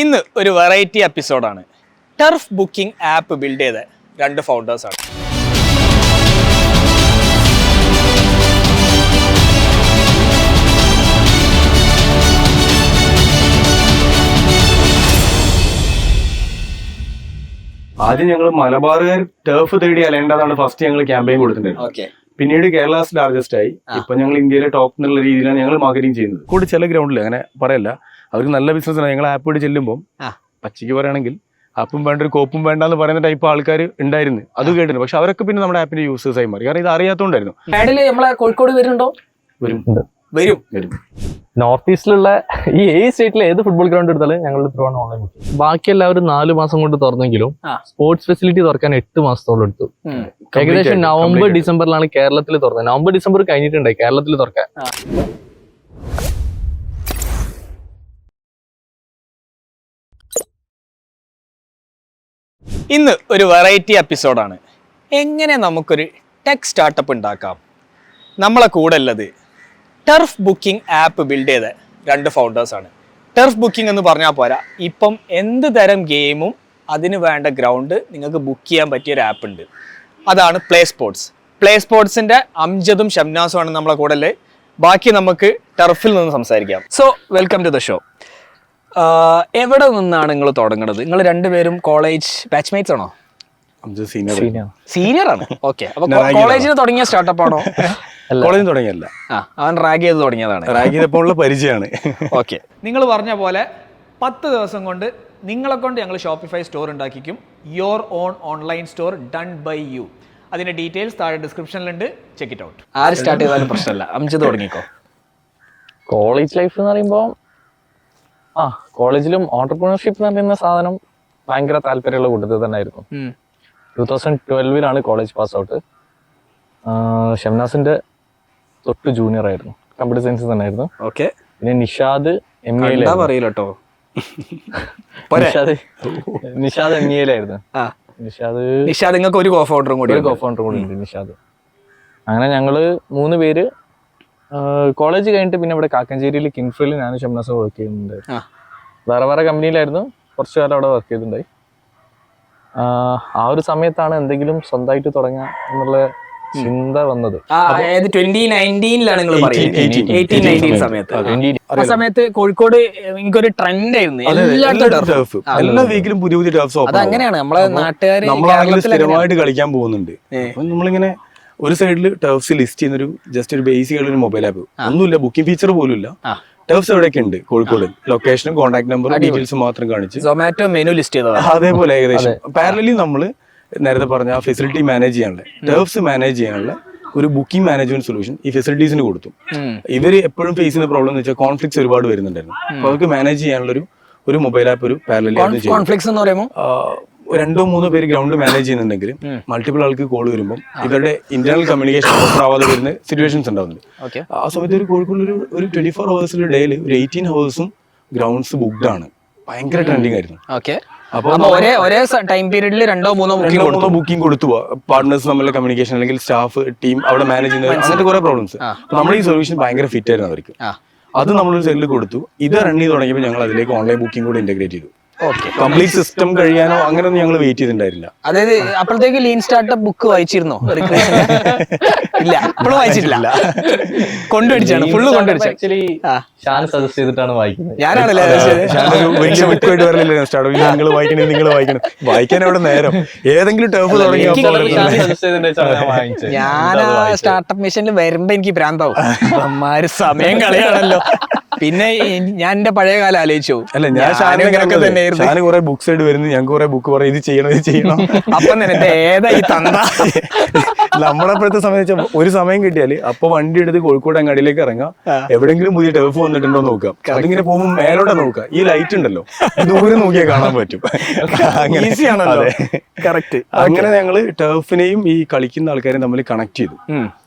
ഇന്ന് ഒരു വെറൈറ്റി എപ്പിസോഡാണ്. ടർഫ് ബുക്കിംഗ് ആപ്പ് ബിൽഡ് ചെയ്ത രണ്ട് ഫൗണ്ടേഴ്സാണ്. ആദ്യം ഞങ്ങൾ മലബാറുകാർ ടർഫ് തേടി അലേണ്ടതാണ് ഫസ്റ്റ് ഞങ്ങൾ ക്യാമ്പയിൻ കൊടുത്തിട്ടുണ്ട്. പിന്നീട് കേരളാസ് ലാർജസ്റ്റ് ആയി. ഇപ്പൊ ഞങ്ങൾ ഇന്ത്യയിലെ ടോപ്പ് എന്നുള്ള രീതിയിലാണ് ഞങ്ങൾ മാർക്കറ്റിംഗ് ചെയ്യുന്നത്. കൂടി ചില ഗ്രൗണ്ടിൽ അങ്ങനെ പറയല്ല, അവർക്ക് നല്ല ബിസിനസ് ആണ്. ഞങ്ങൾ ആപ്പ് വഴി ചെല്ലുമ്പോൾ പച്ചയ്ക്ക് പറയുകയാണെങ്കിൽ ആപ്പും വേണ്ട ഒരു കോപ്പും വേണ്ട എന്ന് പറയുന്ന ടൈപ്പ് ആൾക്കാർ ഉണ്ടായിരുന്നു. അത് കേട്ടിരുന്നു. പക്ഷെ അവരൊക്കെ പിന്നെ നമ്മുടെ ആപ്പിന്റെ യൂസേഴ്സ് ആയി മാറി. കാരണം ഇത് അറിയാത്തോണ്ടായിരുന്നു. നമ്മളെ കോഴിക്കോട് വരുന്നുണ്ടോ? വരും. നോർത്ത് ഈസ്റ്റിലുള്ള ഈ സ്റ്റേറ്റിലെ ഏത് ഫുട്ബോൾ ഗ്രൗണ്ട് എടുത്താലും ഞങ്ങൾ ത്രൂ ഓൺലൈൻ ബുക്കിംഗ്. ബാക്കി എല്ലാവരും 4 മാസം കൊണ്ട് തുറന്നെങ്കിലും സ്പോർട്സ് ഫെസിലിറ്റി തുറക്കാൻ 8 മാസത്തോളം എടുത്തു. ഏകദേശം നവംബർ ഡിസംബറിലാണ് കേരളത്തിൽ തുറന്നത്. നവംബർ ഡിസംബർ കഴിഞ്ഞിട്ടുണ്ടായി കേരളത്തിൽ തുറക്കാൻ. ഇന്ന് ഒരു വെറൈറ്റി എപ്പിസോഡാണ്. എങ്ങനെ നമുക്കൊരു ടെക് സ്റ്റാർട്ടപ്പ് ഉണ്ടാക്കാം. നമ്മളെ കൂടെ ഉള്ളത് ടർഫ് ബുക്കിംഗ് ആപ്പ് ബിൽഡ് ചെയ്ത രണ്ട് ഫൗണ്ടേഴ്സാണ്. ടർഫ് ബുക്കിംഗ് എന്ന് പറഞ്ഞാൽ പോരാ, ഇപ്പം എന്ത് തരം ഗെയിമും അതിന് വേണ്ട ഗ്രൗണ്ട് നിങ്ങൾക്ക് ബുക്ക് ചെയ്യാൻ പറ്റിയൊരു ആപ്പ് ഉണ്ട്. അതാണ് പ്ലേ സ്പോർട്സ്. പ്ലേ സ്പോർട്സിൻ്റെ അംജദും ഷംനാസുമാണ് നമ്മളെ കൂടെ ഉള്ളത്. ബാക്കി നമുക്ക് ടർഫിൽ നിന്ന് സംസാരിക്കാം. So welcome to the show. എവിടെ നിന്നാണ് നിങ്ങൾ തുടങ്ങുന്നത്? നിങ്ങൾ രണ്ടുപേരും കോളേജ് ബാച്ച്മേറ്റ്സ് ആണോ? സീനിയർ ആണ്. ഓക്കെ. അപ്പൊ കോളേജിൽ തുടങ്ങിയ സ്റ്റാർട്ടപ്പ് ആണോ? കോളേജിൽ തുടങ്ങിയല്ല, അവൻ റാഗ് ചെയ്ത് തുടങ്ങിയതാണ്. റാഗ് ചെയ്തപ്പോൾ ഉള്ള പരിചയമാണ്. ഓക്കെ. നിങ്ങൾ പറഞ്ഞ പോലെ 10 ദിവസം കൊണ്ട് നിങ്ങളെ കൊണ്ട് ഞങ്ങൾ ഷോപ്പിഫൈ സ്റ്റോർ ഉണ്ടാക്കിക്കും. Your own online store done by you. അതിന്റെ ഡീറ്റെയിൽസ് താഴെ ഡിസ്ക്രിപ്ഷനിലുണ്ട്. Check it out. ആര് സ്റ്റാർട്ട് ചെയ്താലും പ്രശ്നമല്ല. അംജദ് തുടങ്ങിക്കോ. കോളേജ് ലൈഫ് എന്ന് പറയുമ്പോൾ കോളേജിലും ഓണ്ടർപ്രണർഷിപ്പ് എന്ന് പറയുന്ന സാധനം ഭയങ്കര താല്പര്യമുള്ള കൂട്ടത്തിൽ തന്നെ ആയിരുന്നു. 2012 കോളേജ് പാസ് ഔട്ട്. ഷംനാസിന്റെ തൊട്ട് ജൂനിയർ ആയിരുന്നു. കമ്പ്യൂട്ടർ സയൻസ് തന്നെ ആയിരുന്നു. ഓക്കെ. പിന്നെ നിഷാദ് MA പറയില്ലട്ടോ. നിഷാദ് MA നിഷാദ് നിങ്ങൾക്ക് ഒരു കോഫൗണ്ടറും കൂടി ഉണ്ട് നിഷാദ്. അങ്ങനെ ഞങ്ങള് 3 പേര് കോളേജ് കഴിഞ്ഞിട്ട് പിന്നെ ഇവിടെ കാക്കഞ്ചേരിയിൽ കിൻഫ്രയിൽ ഞാനും ഷംനാസും വർക്ക് ചെയ്യുന്നുണ്ട്. വേറെ കമ്പനിയിലായിരുന്നു. കുറച്ചു കാലം അവിടെ വർക്ക് ചെയ്തിട്ടുണ്ടായി. ആ ഒരു സമയത്താണ് എന്തെങ്കിലും സ്വന്തമായിട്ട് തുടങ്ങാം എന്നുള്ള ചിന്ത വന്നത്. 2019 ആ സമയത്ത് കോഴിക്കോട് എനിക്കൊരു ട്രെൻഡ് ആയിരുന്നു. എല്ലാ വീക്കിലും പുതിയ പുതിയ ടർഫ്സ്. അതങ്ങനെയാണ് നമ്മളെ നാട്ടുകാർ സ്ഥിരമായിട്ട് കളിക്കാൻ പോകുന്നുണ്ട്. അപ്പൊ നമ്മളിങ്ങനെ ഒരു സൈഡിൽ ടർഫ്സ് ലിസ്റ്റ് ചെയ്യുന്നൊരു ജസ്റ്റ് ഒരു ബേസിക് ആയിട്ടുള്ള ഒരു മൊബൈൽ ആപ്പ്. ഒന്നുമില്ല, ബുക്കിംഗ് ഫീച്ചർ പോലും ഇല്ല. ടർഫ്സ് എവിടെയൊക്കെ ഉണ്ട് കോഴിക്കോട്, ലൊക്കേഷനും കോൺടാക്ട് നമ്പറും ഡീറ്റെയിൽസ് മാത്രം കാണിച്ച് സൊമാറ്റോ മെനു ലിസ്റ്റ് ചെയ്തത്. അതേപോലെ ഏകദേശം പാരലലി നമ്മൾ നേരത്തെ പറഞ്ഞ ആ ഫെസിലിറ്റി മാനേജ് ചെയ്യാനുള്ള, ടർഫ്സ് മാനേജ് ചെയ്യാനുള്ള ഒരു ബുക്കിംഗ് മാനേജ്മെന്റ് സൊല്യൂഷൻ ഈ ഫെസിലിറ്റീസിന് കൊടുത്തു. ഇവര് എപ്പോഴും ഫേസ് ചെയ്യുന്ന പ്രോബ്ലം എന്ന് വെച്ചാൽ കോൺഫ്ലിക്ട്സ് ഒരുപാട് വരുന്നുണ്ടായിരുന്നു. അപ്പൊ അവർക്ക് മാനേജ് ചെയ്യാനുള്ള ഒരു മൊബൈൽ ആപ്പ് ഒരു പാരലലി കോൺഫ്ലിക്ട്സ് എന്ന് പറയുമ്പോൾ 2-3 പേര് ഗ്രൗണ്ട് മാനേജ് ചെയ്യുന്നുണ്ടെങ്കിൽ മൾട്ടിപ്പിൾ ആൾക്ക് കോൾ വരുമ്പോൾ ഇവരുടെ ഇന്റർണൽ കമ്മ്യൂണിക്കേഷൻ പ്രോപ്പർ ആവാതെ വരുന്ന സിറ്റുവേഷൻസ് ഉണ്ടാവുന്നുണ്ട്. ആ സമയത്ത് ഒരു കോഴിക്കോട് ഒരു 24 hours ഡേയിൽ ഒരു 18 hours ഗ്രൗണ്ട്സ് ബുക്ക്ഡ് ആണ്. ഭയങ്കര ട്രെൻഡിങ് ആയിരുന്നു. ഒരേ ടൈം പീരീഡിൽ 2-3 ബുക്കിംഗ് കൊടുത്തു. പാർട്ട്നേഴ്സ് തമ്മിലുള്ള കമ്മ്യൂണിക്കേഷൻ അല്ലെങ്കിൽ സ്റ്റാഫ് ടീം അവിടെ മാനേജ് ചെയ്യുന്ന അങ്ങനത്തെ കുറെ പ്രോബ്ലംസ്. നമ്മുടെ ഈ സൊല്യൂഷൻ ഭയങ്കര ഫിറ്റ് ആയിരുന്നു അവർക്ക്. അത് നമ്മളൊരു സെല്ലിൽ കൊടുത്തു. ഇത് റൺ ചെയ്ത് തുടങ്ങിയപ്പോൾ ഞങ്ങൾ അതിലേക്ക് ഓൺലൈൻ ബുക്കിംഗ് കൂടെ ഇന്റഗ്രേറ്റ് ചെയ്തു. കംപ്ലീറ്റ് സിസ്റ്റം കഴിയാനോ അങ്ങനെയൊന്നും ഞങ്ങൾ വെയിറ്റ് ചെയ്തിട്ടുണ്ടായിരുന്നില്ല. അതായത് അപ്പോഴത്തേക്ക് ലീൻ സ്റ്റാർട്ടപ്പ് ബുക്ക് വായിച്ചിരുന്നോ? ഇല്ല, അപ്പോഴും വായിച്ചിട്ടില്ല. കൊണ്ടുപിടിച്ചാണ്, ഫുള്ള് കൊണ്ടുപിടിച്ചു. ആക്ച്വലി ഷാൻ സജസ്റ്റ് ചെയ്തിട്ടാണ് വായിക്കുന്നത്. ഞാനാണല്ലേ നിങ്ങൾ വായിക്കാൻ അവിടെ നേരം ഏതെങ്കിലും ടേഫ് തുടങ്ങി. ഞാൻ സ്റ്റാർട്ടപ്പ് മിഷനിൽ വരുമ്പോ എനിക്ക് ഭ്രാന്താവും. അമ്മാര് സമയം കളയാണല്ലോ. പിന്നെ ഞാൻ എന്റെ പഴയ കാലം ആലോചിച്ചു. അല്ല, ഞാൻ ഷാന് കുറെ ബുക്സ് ആയിട്ട് വരുന്നു. ഞങ്ങൾക്ക് കുറെ ബുക്ക് പറയും, ഇത് ചെയ്യണം. അപ്പൊ ഏതായി തന്ന നമ്മളപ്പോഴത്തെ സമയം ഒരു സമയം കിട്ടിയാല് അപ്പൊ വണ്ടി എടുത്ത് കോഴിക്കോട് അങ്ങാടിയിലേക്ക് ഇറങ്ങാം. എവിടെങ്കിലും പുതിയ ടേഫ് വന്നിട്ടുണ്ടോ നോക്കാം. അതിങ്ങനെ പോകുമ്പോൾ മേലോടെ നോക്കാം. ഈ ലൈറ്റ് ഉണ്ടല്ലോ, ദൂരെ നോക്കിയാൽ കാണാൻ പറ്റും. കറക്റ്റ്. അങ്ങനെ ഞങ്ങള് ടേഫിനെയും ഈ കളിക്കുന്ന ആൾക്കാരെയും തമ്മിൽ കണക്ട് ചെയ്തു.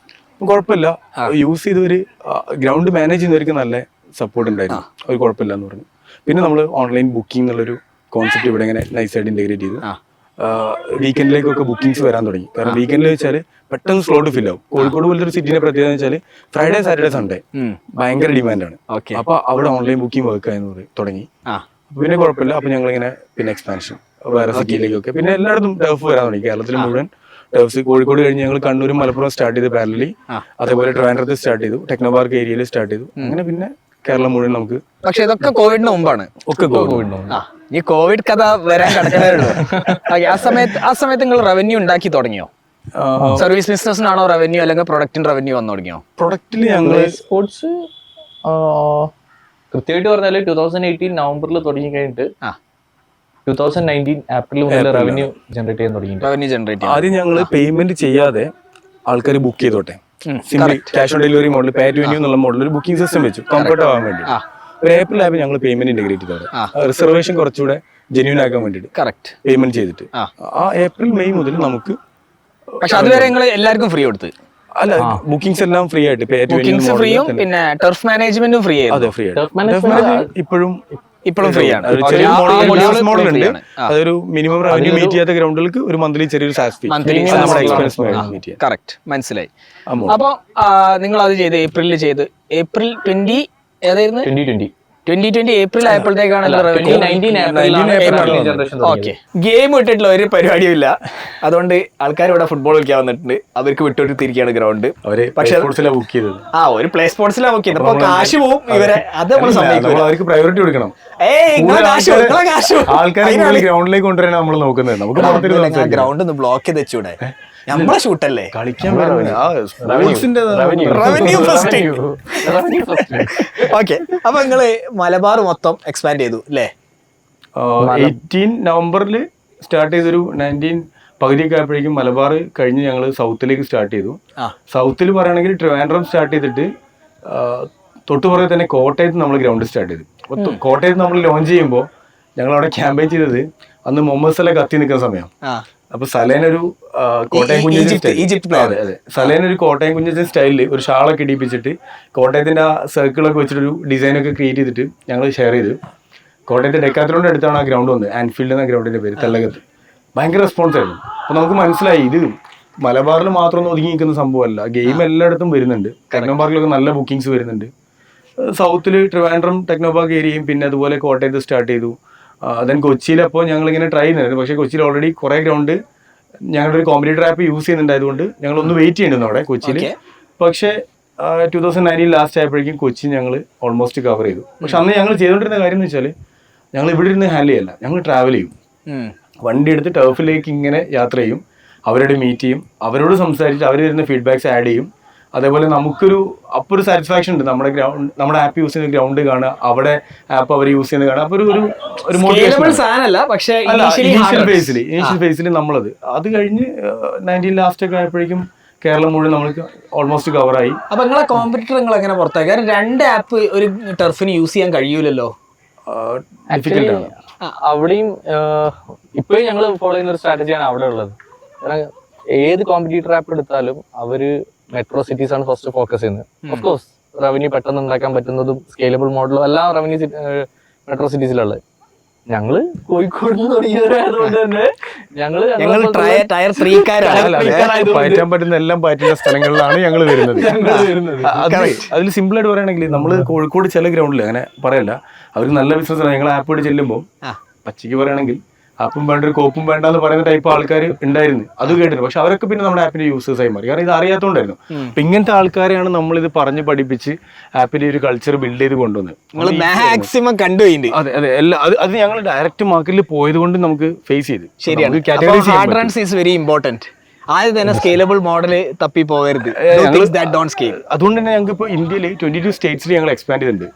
കുഴപ്പമില്ല, യൂസ് ചെയ്തവര് ഗ്രൗണ്ട് മാനേജ് ചെയ്യുന്നവർക്ക് നല്ല സപ്പോർട്ട് ഉണ്ടായിരുന്നു. ഒരു കുഴപ്പമില്ല എന്ന് പറഞ്ഞു. പിന്നെ നമ്മൾ ഓൺലൈൻ ബുക്കിംഗ് എന്നുള്ളൊരു കോൺസെപ്റ്റ് ഇവിടെ ഇങ്ങനെ നൈസായിട്ട് ഇന്റഗ്രേറ്റ് ചെയ്തു. വീക്കെൻഡിലേക്കൊക്കെ ബുക്കിംഗ്സ് വരാൻ തുടങ്ങി. കാരണം വീക്കെൻഡിൽ വെച്ചാൽ പെട്ടെന്ന് സ്ലോട്ട് ഫിൽ ആവും. കോഴിക്കോട് പോലത്തെ ഒരു സിറ്റിന്റെ പ്രത്യേകത വെച്ചാൽ ഫ്രൈഡേ സാറ്റർഡേ സൺഡേ ഭയങ്കര ഡിമാൻഡാണ്. അപ്പൊ അവിടെ ഓൺലൈൻ ബുക്കിംഗ് വർക്ക് ആയെന്ന് തുടങ്ങി. പിന്നെ കുഴപ്പമില്ല. അപ്പൊ ഞങ്ങളിങ്ങനെ പിന്നെ എക്സ്പാൻഷൻ വേറെ സിറ്റിയിലേക്കൊക്കെ, പിന്നെ എല്ലായിടത്തും ടർഫ് വരാൻ തുടങ്ങി. കേരളത്തിൽ മുഴുവൻ ടർഫ്സ്. കോഴിക്കോട് കഴിഞ്ഞ് ഞങ്ങൾ കണ്ണൂരും മലപ്പുറം സ്റ്റാർട്ട് ചെയ്ത് പാരലി, അതേപോലെ ട്രിവാൻഡ്രത്ത് സ്റ്റാർട്ട് ചെയ്തു, ടെക്നോ പാർക്ക് ഏരിയയിൽ സ്റ്റാർട്ട് ചെയ്തു. അങ്ങനെ പിന്നെ കേരളം മുഴുവൻ നമുക്ക്. പക്ഷെ ഇതൊക്കെ കോവിഡിന് മുമ്പാണ്. ഒക്കെ കോവിഡ്. ഈ കോവിഡ് കഥ വരാൻ കിടക്കുന്നേ ഉള്ളൂ. ആ സമയത്ത് നിങ്ങൾ റവന്യൂ ഉണ്ടാക്കി തുടങ്ങിയോ? സർവീസ് ബിസിനസ്സിനാണോ റവന്യൂ, അല്ലെങ്കിൽ പ്രൊഡക്റ്റിന് റവന്യൂ വന്നു തുടങ്ങിയോ? പ്രൊഡക്റ്റിൽ ഞങ്ങൾ സ്പോർട്സ് കൃത്യമായിട്ട് പറഞ്ഞാല് 2018 നവംബറിൽ തുടങ്ങി കഴിഞ്ഞിട്ട് 2019 ഏപ്രിൽ മുതൽ റവന്യൂ ജനറേറ്റ് ചെയ്യാൻ തുടങ്ങി. റവന്യൂ ജനറേറ്റ് ആദ്യം ഞങ്ങൾ പേയ്മെന്റ് ചെയ്യാതെ ആൾക്കാർ ബുക്ക് ചെയ്തോട്ടെ, simply cash on delivery model, pay to venue എന്നുള്ള മോഡൽ ഒരു ബുക്കിംഗ് സിസ്റ്റം വെച്ചു, കംഫർട്ട് ആവാൻ വേണ്ടി. ഒരു ഏപ്രിൽ ആയപ്പോൾ ഞങ്ങൾ പേയ്മെന്റ് ഇന്റഗ്രേറ്റ് ചെയ്തോടെ, റിസർവേഷൻ കുറച്ചുകൂടെ ജെന്യൂൻ ആക്കാൻ വേണ്ടിയിട്ട് കറക്റ്റ് പേയ്മെന്റ് ചെയ്തിട്ട് ആ ഏപ്രിൽ മെയ് മുതൽ നമുക്ക്. പക്ഷെ അതുവരെ നിങ്ങൾ എല്ലാവർക്കും ഫ്രീ കൊടുത്ത്? അല്ല, ബുക്കിംഗ്സ് എല്ലാം ഫ്രീ ആയിട്ട്, ബുക്കിംഗ്സ് ഫ്രീയും പിന്നെ ടർഫ് മാനേജ്മെന്റും ഫ്രീ ആയിരുന്നു. അതെ, ഫ്രീ ആയിട്ട് ഇപ്പോഴും ഫ്രീ ആണ്. ചെറിയ മോഡൽ ഉണ്ട്, അതൊരു മിനിമം റവന്യൂ മീറ്റ് ചെയ്യാത്ത ഗ്രൗണ്ടുകൾക്ക് ഒരു മന്ത്ലി ചെറിയൊരു സാസ് ഫീ, നമ്മുടെ എക്സ്പെൻസ് മീറ്റ് ചെയ്യാം. കറക്റ്റ്, മനസ്സിലായി. അപ്പൊ നിങ്ങൾ അത് ചെയ്ത് ഏപ്രിലിൽ ചെയ്ത്, ഏപ്രിൽ 2020 ഏപ്രിൽ ആയപ്പോഴത്തേക്കാണ് റവന്യൂ. ഓക്കെ, ഗെയിം വിട്ടിട്ടുള്ള ഒരു പരിപാടിയും ഇല്ല. അതുകൊണ്ട് ആൾക്കാർ ഇവിടെ ഫുട്ബോൾ കളിക്കാൻ വന്നിട്ടുണ്ട്, അവർക്ക് വിട്ടുകൊടുത്തിരിക്കുകയാണ് ഗ്രൗണ്ട്. പക്ഷേ ബുക്ക് ചെയ്തത് ഒരു പ്ലേ സ്പോർട്സിലാണ് ബുക്ക് ചെയ്തത്. അപ്പൊ കാശ് പോവും ഇവരെ, അത് നമ്മൾ സമ്മതിക്കും. അവർക്ക് പ്രയോറിറ്റി കൊടുക്കണം. ആൾക്കാരെ ഗ്രൗണ്ടിലേക്ക് കൊണ്ടുവരാൻ നമ്മൾ നോക്കുന്നത്. നമുക്ക് ഗ്രൗണ്ട് ഒന്ന് ബ്ലോക്ക് ചെയ്ത് വെച്ചൂടെ? നമ്മളെ ഷൂട്ടല്ലേ കളിക്കാൻ. Revenue first. ഓക്കെ, അപ്പൊ നിങ്ങള് മലബാർ മൊത്തം എക്സ്പാൻഡ് ചെയ്തു അല്ലേ? 18 നവംബറിൽ സ്റ്റാർട്ട് ചെയ്തൊരു 19 പകുതിയൊക്കെ ആയപ്പോഴേക്കും മലബാർ കഴിഞ്ഞ് ഞങ്ങൾ സൗത്തിലേക്ക് സ്റ്റാർട്ട് ചെയ്തു. സൗത്തിൽ പറയുകയാണെങ്കിൽ ട്രിവാൻഡ്രം സ്റ്റാർട്ട് ചെയ്തിട്ട് തൊട്ടുപുറകെ തന്നെ കോട്ടയത്ത് നമ്മൾ ഗ്രൗണ്ട് സ്റ്റാർട്ട് ചെയ്തു. കോട്ടയത്ത് നമ്മൾ ലോഞ്ച് ചെയ്യുമ്പോൾ ഞങ്ങൾ അവിടെ ക്യാമ്പയിൻ ചെയ്തത് അന്ന് മുഹമ്മദ് സല കത്തി നിൽക്കുന്ന സമയം. അപ്പൊ സലേനൊരു കോട്ടയം കുഞ്ഞച്ചൻ, അതെ സലേനൊരു കോട്ടയം കുഞ്ഞച്ചൻ സ്റ്റൈലിൽ ഒരു ഷാളൊക്കെ ഇടിപ്പിച്ചിട്ട് കോട്ടയത്തിന്റെ ആ സർക്കിളൊക്കെ വെച്ചിട്ടൊരു ഡിസൈനൊക്കെ ക്രിയേറ്റ് ചെയ്തിട്ട് ഞങ്ങൾ ഷെയർ ചെയ്തു. കോട്ടയത്തെ ഡെക്കാത്തലോണിന്റെ അടുത്താണ് ആ ഗ്രൗണ്ട് വന്നത്, ആൻഫീൽഡ് എന്ന ഗ്രൗണ്ടിന്റെ പേര്, തെല്ലകത്ത്. ഭയങ്കര റെസ്പോൺസ് ആയിരുന്നു. അപ്പൊ നമുക്ക് മനസ്സിലായി ഇത് മലബാറിൽ മാത്രം ഒതുങ്ങി നിൽക്കുന്ന സംഭവമല്ല, ഗെയിം എല്ലായിടത്തും വരുന്നുണ്ട്. ടെക്നോ പാർക്കിലൊക്കെ നല്ല ബുക്കിംഗ്സ് വരുന്നുണ്ട്. സൗത്തിൽ ട്രിവാൻഡ്രം ടെക്നോ പാർക്ക് ഏരിയയും പിന്നെ അതുപോലെ കോട്ടയത്ത് സ്റ്റാർട്ട് ചെയ്തു. ദെൻ കൊച്ചിയിൽ അപ്പോൾ ഞങ്ങളിങ്ങനെ ട്രൈ ചെയ്യുന്നുണ്ട്. പക്ഷേ കൊച്ചിയിൽ ഓൾറെഡി കുറേ ഗ്രൗണ്ട് ഞങ്ങളുടെ ഒരു കോമ്പറ്റീറ്റർ ആപ്പ് യൂസ് ചെയ്യുന്നുണ്ടായതുകൊണ്ട് ഞങ്ങൾ ഒന്ന് വെയിറ്റ് ചെയ്യുന്നുണ്ട് അവിടെ കൊച്ചിയിൽ. പക്ഷേ 2019 ലാസ്റ്റ് ആയപ്പോഴേക്കും കൊച്ചി ഞങ്ങൾ ഓൾമോസ്റ്റ് കവർ ചെയ്തു. പക്ഷെ അന്ന് ഞങ്ങൾ ചെയ്തുകൊണ്ടിരുന്ന കാര്യം എന്ന് വെച്ചാൽ ഞങ്ങൾ ഇവിടെ ഇരുന്ന് ഹാൻഡിൽ ചെയ്യല്ല, ഞങ്ങൾ ട്രാവൽ ചെയ്യും. വണ്ടി എടുത്ത് ടർഫിലേക്ക് ഇങ്ങനെ യാത്ര ചെയ്യും, അവരോട് മീറ്റ് ചെയ്യും, അവരോട് സംസാരിച്ച് അവർ തരുന്ന ഫീഡ്ബാക്സ് ആഡ് ചെയ്യും. അതേപോലെ നമുക്കൊരു അപ്പോൾ ഒരു സാറ്റിസ്ഫാക്ഷൻ ഉണ്ട്, നമ്മുടെ ആപ്പ് യൂസ് ചെയ്യുന്ന ഗ്രൗണ്ട് കാണുക, അവിടെ ആപ്പ് അവർ യൂസ് ചെയ്യുന്നത് കാണുക. അപ്പോൾ ഒരു മോട്ടിവേഷൻ ഇനീഷ്യൽ ഫേസിൽ നമ്മളത്. അത് കഴിഞ്ഞ് 19 ലാസ്റ്റ് ഒക്കെ ആയപ്പോഴേക്കും കേരളം മുഴുവൻ നമ്മൾക്ക് ഓൾമോസ്റ്റ് കവറായി. അപ്പൊ നിങ്ങളെ കോമ്പറ്റീറ്റർ നിങ്ങൾ എങ്ങനെ പുറത്താക്കി? കാരണം 2 ആപ്പ് ഒരു ടർഫിന് യൂസ് ചെയ്യാൻ കഴിയൂലല്ലോ. ഡിഫിക്കൽട്ടാണ്. അവിടെയും ഇപ്പോഴും ഞങ്ങൾ ഫോളോ ചെയ്യുന്ന ഒരു സ്ട്രാറ്റജിയാണ് അവിടെ ഉള്ളത്. കാരണം ഏത് കോമ്പറ്റീറ്റർ ആപ്പ് എടുത്താലും അവര് മെട്രോ സിറ്റീസ് ആണ് ഫസ്റ്റ് ഫോക്കസ് ചെയ്യുന്നത്. ഓഫ് കോഴ്സ് റവന്യൂ പെട്ടെന്ന് ഉണ്ടാക്കാൻ പറ്റുന്നതും സ്കെയിലബിൾ മോഡലും എല്ലാം റവന്യൂ മെട്രോ സിറ്റീസിലുള്ളത്. ഞങ്ങള് കോഴിക്കോട് തുടങ്ങിയവരായതുകൊണ്ട് തന്നെ ഞങ്ങൾ ടയർ 3 പയറ്റാൻ പറ്റുന്ന എല്ലാം പയറ്റുന്ന സ്ഥലങ്ങളിലാണ് ഞങ്ങൾ വരുന്നത്. അതിൽ സിമ്പിൾ ആയിട്ട് പറയുകയാണെങ്കിൽ നമ്മള് കോഴിക്കോട് ചില ഗ്രൗണ്ടിൽ അങ്ങനെ പറയല്ല, അവർ നല്ല ബിസിനസ് ഞങ്ങൾ ആപ്പ് ആയിട്ട് ചെല്ലുമ്പോൾ പച്ചയ്ക്ക് പറയുകയാണെങ്കിൽ ആപ്പും വേണ്ട ഒരു കോപ്പും വേണ്ട എന്ന് പറയുന്ന ടൈപ്പ് ആൾക്കാർ ഉണ്ടായിരുന്നു. അത് കേട്ടിരുന്നു. പക്ഷെ അവരൊക്കെ പിന്നെ നമ്മുടെ ആപ്പിന്റെ യൂസേഴ്സ് ആയി മാറി. കാരണം ഇത് അറിയാത്തതുകൊണ്ടായിരുന്നു. അപ്പൊ ഇങ്ങനത്തെ ആൾക്കാരെയാണ് നമ്മൾ ഇത് പറഞ്ഞ് പഠിപ്പിച്ച് ആപ്പിന്റെ ഒരു കൾച്ചർ ബിൽഡ് ചെയ്ത് കൊണ്ടുവന്നത്. അതെ അതെ എല്ലാം അത് ഞങ്ങൾ ഡയറക്റ്റ് മാർക്കറ്റിൽ പോയത് കൊണ്ട് നമുക്ക് ഫേസ് ചെയ്ത്. ശരിയാണ്. Very important. ആദ്യം തന്നെ സ്കെയിലബിൾ മോഡൽ തപ്പി പോകരുത്. അതുകൊണ്ട് തന്നെ ഞങ്ങൾക്ക് ഇപ്പോൾ ഇന്ത്യയിൽ 22 സ്റ്റേറ്റ്സിൽ ഞങ്ങൾ എക്സ്പാൻഡ് ചെയ്തിട്ടുണ്ട്.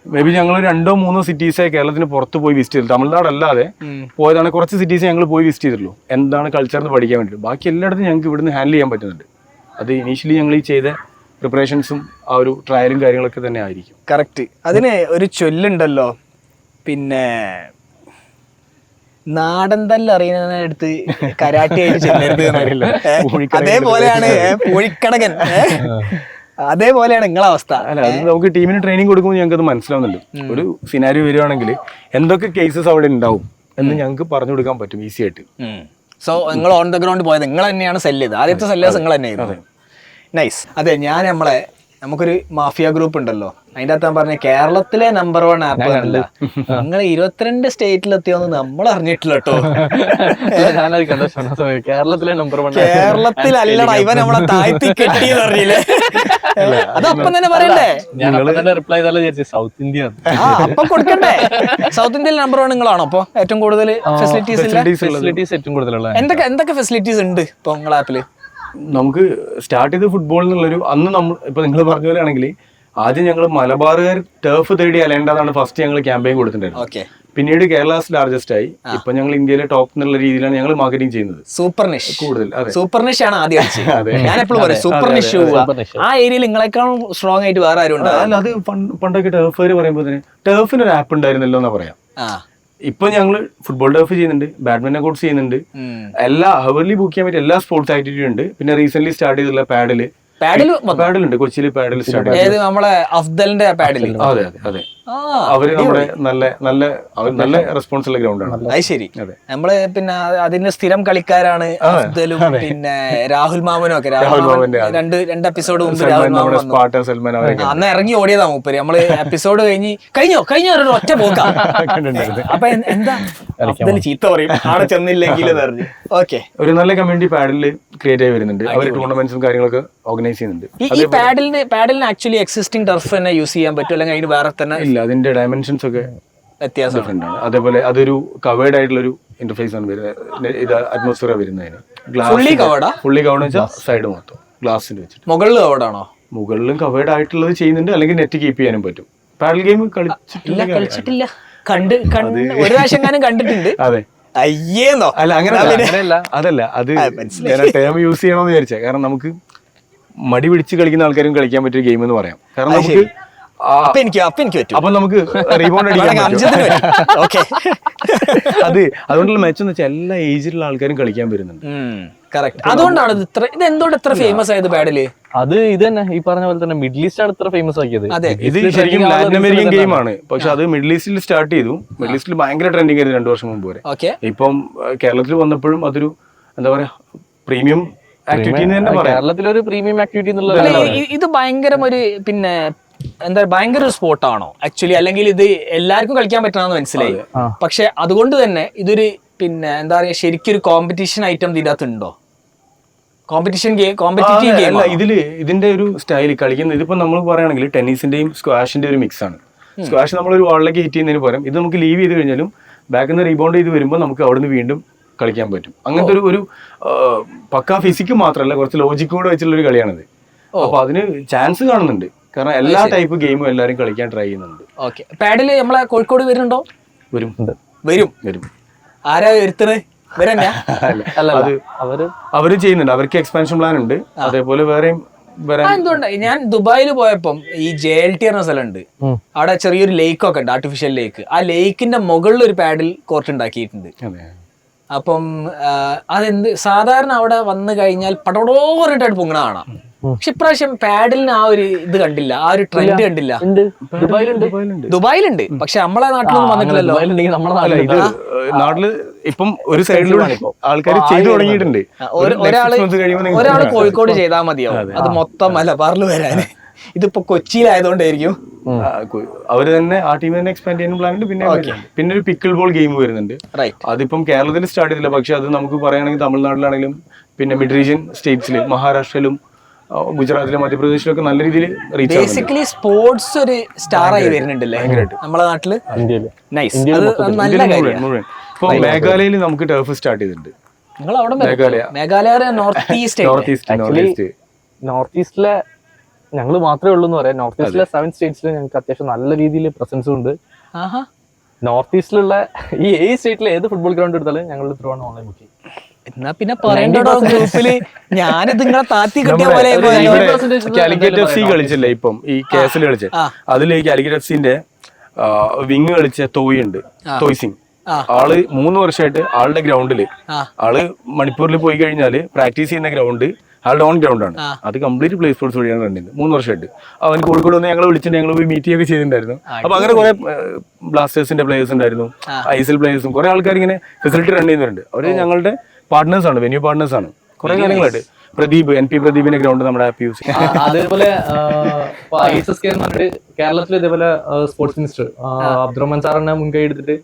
മേ ബി ഞങ്ങൾ 2-3 സിറ്റീസേ കേരളത്തിന് പുറത്ത് പോയി വിസിറ്റ് ചെയ്തു. തമിഴ്നാടല്ലാതെ പോയതാണ് കുറച്ച് സിറ്റീസ് ഞങ്ങൾ പോയി വിസിറ്റ് ചെയ്തിട്ടുള്ളൂ, എന്താണ് കൾച്ചർ എന്ന് പഠിക്കാൻ വേണ്ടിയിട്ട്. ബാക്കി എല്ലായിടത്തും ഞങ്ങൾക്ക് ഇവിടുന്ന് ഹാൻഡിൽ ചെയ്യാൻ പറ്റുന്നുണ്ട്. അത് ഇനീഷ്യലി ഞങ്ങൾ ഈ ചെയ്ത പ്രിപ്പറേഷൻസും ആ ഒരു ട്രയലും കാര്യങ്ങളൊക്കെ തന്നെ ആയിരിക്കും. കറക്റ്റ്. അതിന് ഒരു ചൊല്ലുണ്ടല്ലോ, പിന്നെ നാടൻ തല്ലറിയുന്നതിനടുത്ത് കരാട്ടെ ആയിട്ട് ചെല്ലരുത് എന്നറിയില്ല. അതേപോലെയാണ് പൂഴിക്കടകൻ. അതേപോലെയാണ് നിങ്ങളെ അവസ്ഥ. അല്ല, അത് നമുക്ക് ടീമിന് ട്രെയിനിങ് കൊടുക്കുമ്പോൾ ഞങ്ങൾക്ക് അത് മനസ്സിലാവുന്നുണ്ട്. ഒരു സിനാരിയോ വരുവാണെങ്കിൽ എന്തൊക്കെ കേസസ് അവിടെ ഉണ്ടാവും എന്ന് ഞങ്ങൾക്ക് പറഞ്ഞു കൊടുക്കാൻ പറ്റും ഈസി ആയിട്ട്. സോ നിങ്ങൾ ഓൺ ദ ഗ്രൗണ്ട് പോയത് നിങ്ങൾ തന്നെയാണ് സെല്ല് ചെയ്തത്. ആദ്യത്തെ സെല്ലേഴ്സ് നിങ്ങൾ തന്നെയായിരുന്നു. നൈസ്. അതെ, ഞാൻ നമ്മളെ നമുക്കൊരു മാഫിയ ഗ്രൂപ്പ് ഉണ്ടല്ലോ, അതിന്റെ അകത്ത് ഞാൻ പറഞ്ഞ കേരളത്തിലെ നമ്പർ 1 ആപ്പ് അല്ല, നിങ്ങൾ 22 സ്റ്റേറ്റിലെത്തിയോന്ന് നമ്മൾ അറിഞ്ഞിട്ടില്ല കേട്ടോ. ഞാനത് കണ്ട കേരളത്തിലെ നമ്പർ 1 കേരളത്തിലല്ലടാ, ഇവൻ നമ്മളെ താഴ്ത്തി കെട്ടിയെന്ന് അറിയില്ലേ? അതപ്പം തന്നെ പറയണ്ടേ? ഞാൻ തന്നെ റിപ്ലൈ ചെയ്താലും സൗത്ത് ഇന്ത്യ അപ്പൊ കൊടുക്കണ്ടേ? സൗത്ത് ഇന്ത്യയിൽ നമ്പർ 1 നിങ്ങളാണോ ഇപ്പൊ ഏറ്റവും കൂടുതൽ ഫെസിലിറ്റീസ് ഏറ്റവും കൂടുതലുള്ള? എന്തൊക്കെ ഫെസിലിറ്റീസ് ഉണ്ട് ഇപ്പൊ നിങ്ങളെ ആപ്പില്? നമുക്ക് സ്റ്റാർട്ട് ചെയ്ത് ഫുട്ബോൾ എന്നുള്ളൊരു അന്ന് നമ്മൾ ഇപ്പൊ നിങ്ങൾ പറഞ്ഞ പോലെ ആണെങ്കിൽ ആദ്യം ഞങ്ങൾ മലബാറുകാർ ടർഫ് തേടി അലേണ്ടതാണ് ഫസ്റ്റ് ഞങ്ങൾ ക്യാമ്പയിൻ കൊടുത്തിട്ടുണ്ടായിരുന്നത്. ഓക്കെ. പിന്നീട് കേരളാസ് ലാർജസ്റ്റ് ആയി. ഇപ്പൊ ഞങ്ങൾ ഇന്ത്യയിലെ ടോപ്പ് എന്നുള്ള രീതിയിലാണ് ഞങ്ങൾ മാർക്കറ്റിംഗ് ചെയ്യുന്നത്. സൂപ്പർ നിഷ് കൂടുതൽ സൂപ്പർ നിഷ് ആണ് ആദ്യം ഞാൻ എപ്പോഴും പറയും സൂപ്പർ നിഷ്. ആ ഏരിയയിൽ നിങ്ങളെക്കാളും സ്ട്രോങ് ആയിട്ട് വേറെ ആരും ഉണ്ട്? അല്ല, അത് പണ്ടൊക്കെ ടർഫുകാർ പറയുമ്പോൾ തന്നെ ടർഫിന് ഒരു ആപ്പ് ഉണ്ടായിരുന്നല്ലോ എന്നാ പറയാം. ഇപ്പൊ ഞങ്ങള് ഫുട്ബോൾ ടർഫ് ചെയ്യുന്നുണ്ട്, ബാഡ്മിന്റൺ കോർട്സ് ചെയ്യുന്നുണ്ട്, എല്ലാ ഹവർലി ബുക്ക് ചെയ്യാൻ പറ്റിയ എല്ലാ സ്പോർട്സ് ആക്ടിവിറ്റി ഉണ്ട്. പിന്നെ റീസെന്റ് സ്റ്റാർട്ട് ചെയ്തിട്ടുള്ള പാഡിലുണ്ട്, കൊച്ചിയിൽ പാഡിൽ സ്റ്റാർട്ട് ചെയ്തത് നമ്മളെ അഫ്ദലിന്റെ പാഡിൽ. അതെ അതെ അതെ, അവര് നമ്മുടെ നല്ല റെസ്പോൺസ് ഉള്ള ഗ്രൗണ്ടാണ്. അത് ശരി. നമ്മള് പിന്നെ അതിന്റെ സ്ഥിരം കളിക്കാരാണ് അഫ്ദലും പിന്നെ രാഹുൽ മാമനും ഒക്കെ. രണ്ട് എപ്പിസോഡ് മുമ്പ് രാഹുൽ മാമൻ അന്ന് ഇറങ്ങി ഓടിയതാ മൂപ്പര്. നമ്മള് എപ്പിസോഡ് കഴിഞ്ഞോ ഒറ്റ പോക്കാ. അപ്പൊ എന്താ അഫ്ദൽ ചീത്ത പറയും ആടെ ചെന്നില്ലെങ്കിൽ പറഞ്ഞു. ഓക്കെ, ഒരു നല്ല കമ്മ്യൂണിറ്റി പാഡിൽ ക്രിയേറ്റ് ആയി വരുന്നുണ്ട്. അവർ ടൂർണമെന്റ്സും കാര്യങ്ങളൊക്കെ ഓർഗനൈസ് ചെയ്യുന്നുണ്ട്. ഈ പാഡിലിന് ആക്ച്വലി എക്സിസ്റ്റിംഗ് ടർഫ് തന്നെ യൂസ് ചെയ്യാൻ പറ്റും, അല്ലെങ്കിൽ അതിന് വേറെ തന്നെ? ഇല്ല, അതിന്റെ ഡയമെൻഷൻസ് ഒക്കെ വ്യത്യാസം ഡിഫറെന്റ് ആണ്. അതേപോലെ അതൊരു കവേർഡ് ആയിട്ടുള്ള ഒരു ഇന്റർഫേസ് ആണ് വരുന്നത്. ഇത് അറ്റ്മോസ്ഫിയർ വരുന്നതിന് ഫുള്ളി കവേർഡ് വെച്ചാൽ സൈഡ് മൊത്തം ഗ്ലാസിന്റെ വെച്ചിട്ട്. മുകളിൽ കവേർഡ് ആണോ? മുകളിലും കവേർഡ് ആയിട്ടുള്ളത് ചെയ്യുന്നുണ്ട്, അല്ലെങ്കിൽ നെറ്റ് കീപ്പ് ചെയ്യാനും പറ്റും. പാഡൽ ഗെയിം കളിച്ചിട്ടില്ല. ഒരു പ്രാവശ്യം കണ്ടിട്ടുണ്ട്. അതെ. അയ്യേന്നോ? അല്ല, അതല്ല, അത് ഞാൻ ടേം യൂസ് ചെയ്യണമെന്ന് വിചാരിച്ച. കാരണം നമുക്ക് മടി പിടിച്ച് കളിക്കുന്ന ആൾക്കാരും കളിക്കാൻ പറ്റിയ ഗെയിം എന്ന് പറയാം. കാരണം നമുക്ക് അപ്പൊ നമുക്ക് റീബൗണ്ട് അടിക്കാൻ അതുകൊണ്ടുള്ള മെച്ചം എന്ന് വെച്ചാൽ എല്ലാ ഏജിലുള്ള ആൾക്കാരും കളിക്കാൻ വരുന്നുണ്ട്. അതുകൊണ്ടാണ് ഇത് എന്തുകൊണ്ട് ഇത്ര ഫേമസ് ആയത് പാഡില്? അത് ഇത് തന്നെ ഈ പറഞ്ഞ പോലെ തന്നെ മിഡിൽ ഈസ്റ്റ് ആണ് ഇത്ര ഫേമസ് ആക്കിയത്. ഇത് ശരിക്കും ലാറ്റിൻ അമേരിക്കൻ ഗെയിമാണ്. പക്ഷെ അത് മിഡിൽ ഈസ്റ്റിൽ സ്റ്റാർട്ട് ചെയ്തു. മിഡിൽ ഈസ്റ്റിൽ ഭയങ്കര ട്രെൻഡിങ് ആയിരുന്നു 2 വർഷം മുമ്പ് വരെ. ഇപ്പം കേരളത്തിൽ വന്നപ്പോഴും അതൊരു എന്താ പറയാ പ്രീമിയം ആക്ടിവിറ്റി തന്നെ പറയാം. കേരളത്തിലൊരു പ്രീമിയം ആക്ടിവിറ്റി എന്നുള്ള ഇത് ഭയങ്കര ഒരു പിന്നെ എന്താ ഭയങ്കര ഒരു സ്പോർട്ടാണോ ആക്ച്വലി? അല്ലെങ്കിൽ ഇത് എല്ലാവർക്കും കളിക്കാൻ പറ്റണമെന്ന് മനസ്സിലായി. പക്ഷെ അതുകൊണ്ട് തന്നെ ഇതൊരു പിന്നെ എന്താ പറയാ ശരിക്കും ഒരു കോമ്പറ്റീഷൻ ഐറ്റം ഇതിനകത്ത് ഉണ്ടോ? കോമ്പറ്റീറ്റീവ് ഗെയിം ഇതിന്റെ ഒരു സ്റ്റൈൽ കളിക്കുന്നത് ഇതിപ്പോ നമ്മൾ പറയുകയാണെങ്കിൽ ടെന്നീസിന്റെയും സ്ക്വാഷിന്റെ ഒരു മിക്സ് ആണ്. സ്ക്വാഷ് നമ്മളൊരു വാളിലേക്ക് ഹിറ്റ് ചെയ്യുന്നതിന് പകരം ഇത് നമുക്ക് ലീവ് ചെയ്ത് കഴിഞ്ഞാലും ബാക്കിൽ നിന്ന് റീബൗണ്ട് ചെയ്ത് വരുമ്പോൾ നമുക്ക് അവിടുന്ന് വീണ്ടും കളിക്കാൻ പറ്റും. അങ്ങനത്തെ ഒരു പക്കാ ഫിസിക്ക് മാത്രമല്ല, കുറച്ച് ലോജിക്കും കൂടെ വെച്ചുള്ള ഒരു കളിയാണിത്. അപ്പൊ അതിന് ചാൻസ് കാണുന്നുണ്ട്. കാരണം എല്ലാ ടൈപ്പ് ഗെയിമും എല്ലാവരും കളിക്കാൻ ട്രൈ ചെയ്യുന്നുണ്ട്. ഓക്കെ. പാഡില് നമ്മളെ കോഴിക്കോട് വരുന്നുണ്ടോ? വരും. ആരാ വരുത്തത്? അവര് ചെയ്യുന്നുണ്ട്. അവർക്ക് എക്സ്പാൻഷൻ പ്ലാൻ ഉണ്ട്. അതേപോലെ വേറെയും എന്തുകൊണ്ട് ഞാൻ ദുബായിൽ പോയപ്പം ഈ JLT എന്ന സ്ഥലമുണ്ട്. അവിടെ ചെറിയൊരു ലേക്ക് ഒക്കെ ഉണ്ട്, ആർട്ടിഫിഷ്യൽ ലേക്ക്. ആ ലേക്കിന്റെ മുകളിൽ ഒരു പാഡിൽ കോർട്ട് ഉണ്ടാക്കിയിട്ടുണ്ട്. അപ്പം അതെന്ത് സാധാരണ അവിടെ വന്നു കഴിഞ്ഞാൽ പടോടോ പറഞ്ഞിട്ടായിട്ട് പൊങ്ങണ കാണാം. പക്ഷെ ഇപ്രാവശ്യം പാഡിലിന് ആ ഒരു ഇത് കണ്ടില്ല, ആ ഒരു ട്രെൻഡ് കണ്ടില്ല. ദുബായിലുണ്ട്, പക്ഷെ നമ്മളെ നാട്ടിലൊന്നും വന്നിട്ടില്ലല്ലോ. നാട്ടില് ഇപ്പം ഒരു സൈഡിലൂടെ ആൾക്കാർ ചെയ്തു തുടങ്ങിയിട്ടുണ്ട്. ഒരാള് കോഴിക്കോട് ചെയ്താൽ മതിയാവും, അത് മൊത്തം മലബാറിൽ വരാന്. ഇതിപ്പോ കൊച്ചിയിലായതുകൊണ്ടായിരിക്കും അവര് തന്നെ ആ ടീം തന്നെ എക്സ്പാൻഡ് ചെയ്യാൻ പ്ലാൻ ഉണ്ട്. പിന്നെ ഒരു പിക്കിൾ ബോൾ ഗെയിം വരുന്നുണ്ട്. അതിപ്പം കേരളത്തിൽ സ്റ്റാർട്ട് ചെയ്തില്ല, പക്ഷെ അത് നമുക്ക് പറയുകയാണെങ്കിൽ തമിഴ്നാട്ടിലാണെങ്കിലും പിന്നെ മിഡ് റീജിയൻ സ്റ്റേറ്റ്സിൽ മഹാരാഷ്ട്രയിലും ഗുജറാത്തിലും മധ്യപ്രദേശിലൊക്കെ നല്ല രീതിയിൽ റീച്ച് ആവുന്നുണ്ട്. ബേസിക്കലി സ്പോർട്സ് ഒരു സ്റ്റാർ ആയി വരുന്നുണ്ടല്ലേ നമ്മളെ നാട്ടില്. ഇപ്പൊ മേഘാലയയിൽ നമുക്ക് ടർഫ് സ്റ്റാർട്ട് ചെയ്തിട്ടുണ്ട്. മേഘാലയ നോർത്ത് ഈസ്റ്റിലെ ഞങ്ങൾ മാത്രമേ ഉള്ളൂ എന്ന് പറയാം. നോർത്ത് ഈസ്റ്റിലെ 7 സ്റ്റേറ്റ്സിൽ ഞങ്ങൾക്ക് അത്യാവശ്യം നല്ല രീതിയിൽ പ്രസൻസും ഉണ്ട്. നോർത്ത് ഈസ്റ്റിലുള്ള ഈ 7 സ്റ്റേറ്റിൽ ഏത് ഫുട്ബോൾ ഗ്രൗണ്ട് എടുത്താലും ഞങ്ങൾ ത്രൂവാണ് ഓൺലൈൻ ബുക്ക് ചെയ്യും. എന്നാ പിന്നെ പറയണ്ടോ ഗ്രൂപ്പില് ഞാനിത് നിങ്ങളെ താത്തി കിട്ടിയ പോലെ. കാലിക്കറ്റ് FC കളിച്ചില്ലേ ഇപ്പം ഈ കേസിൽ കളിച്ച, അതിൽ കാലിക്കറ്റ് FCന്റെ വിങ് കളിച്ച തോയ് സിംഗ് ആള് 3 വർഷമായിട്ട് ആളുടെ ഗ്രൗണ്ടില് ആള് മണിപ്പൂരിൽ പോയി കഴിഞ്ഞാല് പ്രാക്ടീസ് ചെയ്യുന്ന ഗ്രൗണ്ട് ആളുടെ ഓൺ ഗ്രൗണ്ട് ആണ്. അത് കംപ്ലീറ്റ് പ്ലേ സ്പോർട്സ് വഴിയാണ് കണ്ടിരുന്നത് 3 വർഷമായിട്ട്. അവൻ കോഴിക്കോട് വന്ന് ഞങ്ങൾ വിളിച്ചിട്ട് ഞങ്ങൾ പോയി മീറ്റ് ഒക്കെ ചെയ്തിട്ടുണ്ടായിരുന്നു. അപ്പൊ അങ്ങനെ കുറെ ബ്ലാസ്റ്റേഴ്സിന്റെ പ്ലേയേഴ്സ് ഉണ്ടായിരുന്നു, ISL പ്ലേയേഴ്സും കുറെ ആൾക്കാർ ഇങ്ങനെ ഫെസിലിറ്റി റൺ ചെയ്യുന്നുണ്ട്. അവര് ഞങ്ങളുടെ പാർട്ട്നേഴ്സ് ആണ്, വെന്യൂ പാർട്ട്നേഴ്സ് ആണ്. കുറെ കാര്യങ്ങളായിട്ട് പ്രദീപ് NP പ്രദീപിന്റെ ഗ്രൗണ്ട് നമ്മുടെ ആപ്പ് യൂസ് ചെയ്യും. അതേപോലെ ISSK എന്ന് പറഞ്ഞിട്ട് കേരളത്തിൽ ഇതേപോലെ സ്പോർട്സ് മിനിസ്റ്റർ അബ്ദുറഹ്മാൻ സാറിനെ മുൻകൈ എടുത്തിട്ട്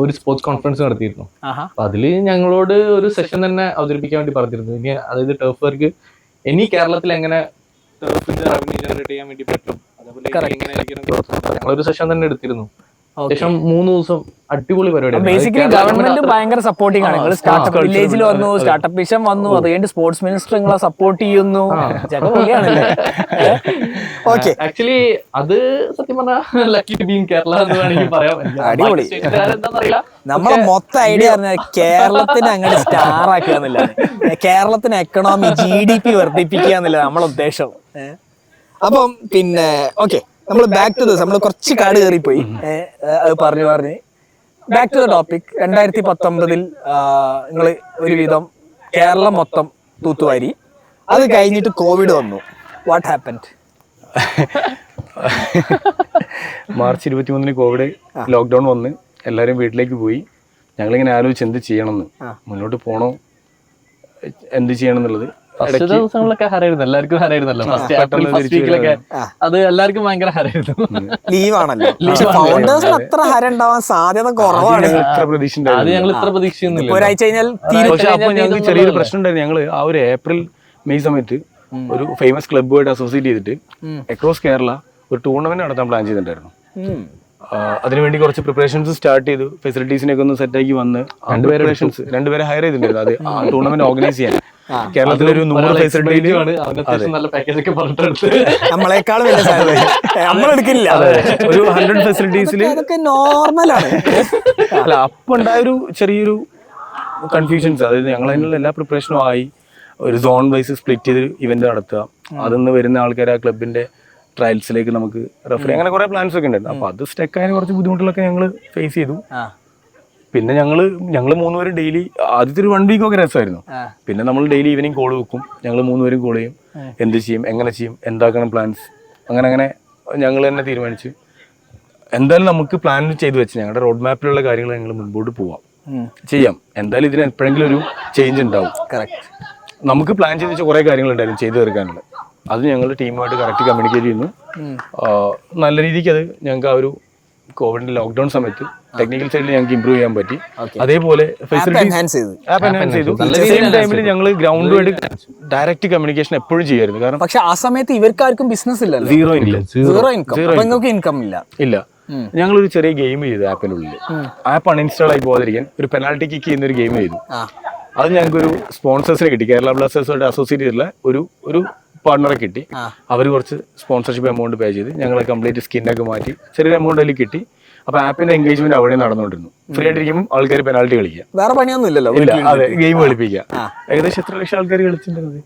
ഒരു സ്പോർട്സ് കോൺഫറൻസ് നടത്തിയിരുന്നു. അപ്പൊ അതില് ഞങ്ങളോട് ഒരു സെഷൻ തന്നെ അവതരിപ്പിക്കാൻ വേണ്ടി പറഞ്ഞിരുന്നു. ഇനി അതായത് ടർഫുകാർക്ക് ഇനി കേരളത്തിൽ എങ്ങനെ ടർഫിന്റെ റവന്യൂ ജനറേറ്റ് ചെയ്യാൻ വേണ്ടി പറ്റും, അതേപോലെ ഞങ്ങളൊരു സെഷൻ തന്നെ എടുത്തിരുന്നു. ശേഷം 3 ദിവസം അടിപൊളി പരിപാടി. ബേസിക്കലി ഗവൺമെന്റ് ഭയങ്കര സപ്പോർട്ടിംഗ് ആണ്. നിങ്ങൾ സ്റ്റാർട്ടപ്പ് വില്ലേജിൽ വന്നു, സ്റ്റാർട്ടപ്പ് മിഷൻ വന്നു, അത് കഴിഞ്ഞ് സ്പോർട്സ് മിനിസ്റ്റർ നിങ്ങളെ സപ്പോർട്ട് ചെയ്യുന്നു. ഓക്കെ, ആക്ച്വലി അത് സത്യം പറഞ്ഞാൽ lucky to be in Kerala എന്ന് വേണമെങ്കിൽ പറയാം. അടിപൊളി. നമ്മളെ മൊത്തം ഐഡിയ പറഞ്ഞാൽ കേരളത്തിന് അങ്ങനെ സ്റ്റാർ ആക്കുക എന്നില്ല, കേരളത്തിന് എക്കണോമി GDP വർദ്ധിപ്പിക്കുക എന്നില്ല നമ്മളെ ഉദ്ദേശം. അപ്പം പിന്നെ ഓക്കെ, നമ്മൾ ബാക്ക് ടു നമ്മൾ കുറച്ച് കാട് കയറിപ്പോയി, അത് പറഞ്ഞു ബാക്ക് ടു ദ ടോപ്പിക്. 2019 നിങ്ങൾ ഒരുവിധം കേരളം മൊത്തം തൂത്തുവാരി. അത് കഴിഞ്ഞിട്ട് കോവിഡ് വന്നു. What happened? March 23 Covid lockdown വന്ന് എല്ലാവരും വീട്ടിലേക്ക് പോയി. ഞങ്ങളിങ്ങനെ ആലോചിച്ച് എന്ത് ചെയ്യണമെന്ന്, മുന്നോട്ട് പോകണോ എന്ത് ചെയ്യണം എന്നുള്ളത്. ഫസ്റ്റ് ദിവസങ്ങളിലൊക്കെ ഹരായിരുന്നു, എല്ലാവർക്കും ഹരായിരുന്നല്ലോ. ഫസ്റ്റ് വീക്കിലൊക്കെ അത് എല്ലാവർക്കും ഭയങ്കര ഹരായിരുന്നു. ലീവാണല്ലോ, ഫൗണ്ടേഴ്സിന് അത്ര ഹരം ഉണ്ടാവാൻ സാധ്യത കുറവാണ്. അത് ഞങ്ങൾ ഇത്ര പ്രതീക്ഷിക്കുന്നില്ല. ഒരാഴ്ച കഴിഞ്ഞാൽ പക്ഷെ അപ്പൊ ഞങ്ങൾക്ക് ചെറിയൊരു പ്രശ്നം ഉണ്ടായിരുന്നു. ഞങ്ങള് ആ ഒരു April-May സമയത്ത് ഒരു ഫേമസ് ക്ലബ്ബുമായിട്ട് അസോസിയേറ്റ് ചെയ്തിട്ട് അക്രോസ് കേരള ഒരു ടൂർണമെന്റ് നടത്താൻ പ്ലാൻ ചെയ്തിട്ടുണ്ടായിരുന്നു. അതിനുവേണ്ടി കുറച്ച് പ്രിപ്പറേഷൻസ് സ്റ്റാർട്ട് ചെയ്തു. ഫെസിലിറ്റീസിനൊക്കെ ഒന്ന് സെറ്റാക്കി വന്ന് രണ്ടുപേരെ ഹയർ ചെയ്തിട്ടുണ്ടായിരുന്നു. അത് ആ ടൂർണമെന്റ് ഓർഗനൈസ് ചെയ്യാൻ കേരളത്തിലൊരു 100 ഫെസിലിറ്റി നമ്മളെക്കാളും നമ്മളെടുക്കില്ല. ഒരു 100 ഫെസിലിറ്റീസിൽ നോർമലാണ്. അല്ല, അപ്പൊ ഉണ്ടായൊരു ചെറിയൊരു കൺഫ്യൂഷൻസ്. അതായത് ഞങ്ങൾ അതിനുള്ള എല്ലാ പ്രിപ്പറേഷനും ആയി. ഒരു സോൺ വൈസ് സ്പ്ലിറ്റ് ചെയ്ത് ഇവന്റ് നടത്തുക, അതിന്ന് വരുന്ന ആൾക്കാർ ആ ക്ലബിന്റെ ട്രയൽസിലേക്ക് നമുക്ക് റെഫർ, അങ്ങനെ കുറെ പ്ലാൻസ് ഒക്കെ ഉണ്ടായിരുന്നു. അപ്പൊ അത് സ്റ്റക്ക് ആയ കുറച്ച് ബുദ്ധിമുട്ടുകളൊക്കെ ഞങ്ങൾ ഫേസ് ചെയ്തു. പിന്നെ ഞങ്ങള് 3 പേരും ഡെയിലി ആദ്യത്തെ ഒരു 1 വീക്ക് ഒക്കെ രസമായിരുന്നു. പിന്നെ നമ്മൾ ഡെയിലി ഈവനിങ് കോൾ വെക്കും, ഞങ്ങൾ 3 പേരും കോൾ ചെയ്യും, എന്ത് ചെയ്യും, എങ്ങനെ ചെയ്യും, എന്താക്കണം പ്ലാൻസ്, അങ്ങനെ ഞങ്ങൾ തന്നെ തീരുമാനിച്ചു. എന്തായാലും നമുക്ക് പ്ലാൻ ചെയ്ത് വെച്ച് ഞങ്ങളുടെ റോഡ് മാപ്പിലുള്ള കാര്യങ്ങൾ ഞങ്ങൾ മുൻപോട്ട് ചെയ്യാം. എന്തായാലും ഇതിന് എപ്പോഴെങ്കിലും ഒരു ചേഞ്ച് ഉണ്ടാവും. നമുക്ക് പ്ലാൻ ചെയ്ത് വെച്ച കുറെ കാര്യങ്ങളുണ്ടായിരുന്നു ചെയ്തു തീർക്കാനുള്ളത്. അത് ഞങ്ങൾ ടീമുമായിട്ട് കറക്റ്റ് കമ്മ്യൂണിക്കേറ്റ് ചെയ്യുന്നു. നല്ല രീതിക്ക് അത് ഞങ്ങൾക്ക് ആ ഒരു കോവിഡിന്റെ ലോക്ക്ഡൌൺ സമയത്ത് ടെക്നിക്കൽ സൈഡിൽ ഞങ്ങൾക്ക് ഇമ്പ്രൂവ് ചെയ്യാൻ പറ്റി. അതേപോലെ ആപ്പ് എൻഹാൻസ് ചെയ്തു. സെയിം ടൈമിൽ ഞങ്ങൾ ഗ്രൗണ്ടുമായിട്ട് ഡയറക്റ്റ് കമ്മ്യൂണിക്കേഷൻ എപ്പോഴും ചെയ്യായിരുന്നു. കാരണം പക്ഷെ ആ സമയത്ത് ഇവർക്കാർക്കും ബിസിനസ് ഇല്ല, സീറോ ഇൻകം ഇല്ല. ഞങ്ങളൊരു ചെറിയ ഗെയിം ചെയ്തു ആപ്പിനുള്ളിൽ. ആപ്പ് അൺഇൻസ്റ്റാൾ ആയി പോകാതിരിക്കാൻ ഒരു പെനാൽറ്റി കിക്ക് ചെയ്യുന്ന ഒരു ഗെയിം ചെയ്തു. അത് ഞങ്ങൾക്കൊരു സ്പോൺസേഴ്സിനെ കിട്ടി. കേരള ബ്ലാസ്റ്റേഴ്സുമായിട്ട് അസോസിയേറ്റ് ചെയ്തിട്ടുള്ള ഒരു പാർട്ണറെ കിട്ടി. അവർ കുറച്ച് സ്പോൺസർഷിപ്പ് എമൗണ്ട് പേ ചെയ്ത് ഞങ്ങളെ കംപ്ലീറ്റ് സ്കിന്നൊക്കെ മാറ്റി ചെറിയൊരു എമൗണ്ട് അതിൽ കിട്ടി. അപ്പൊ ആപ്പിന്റെ എൻഗേജ്മെന്റ് അവിടെ നടന്നുകൊണ്ടിരുന്നു. ഫ്രീ ആയിട്ടിരിക്കുമ്പോൾ ആൾക്കാർ പെനാൽറ്റി കളിക്കുക, വേറെ പണിയൊന്നും ഇല്ലല്ലോ. അതെ, ഗെയിം കളിപ്പിക്കുക. ഏകദേശം എത്ര ലക്ഷം ആൾക്കാർ കളിച്ചിട്ടുണ്ടായിരുന്നത്?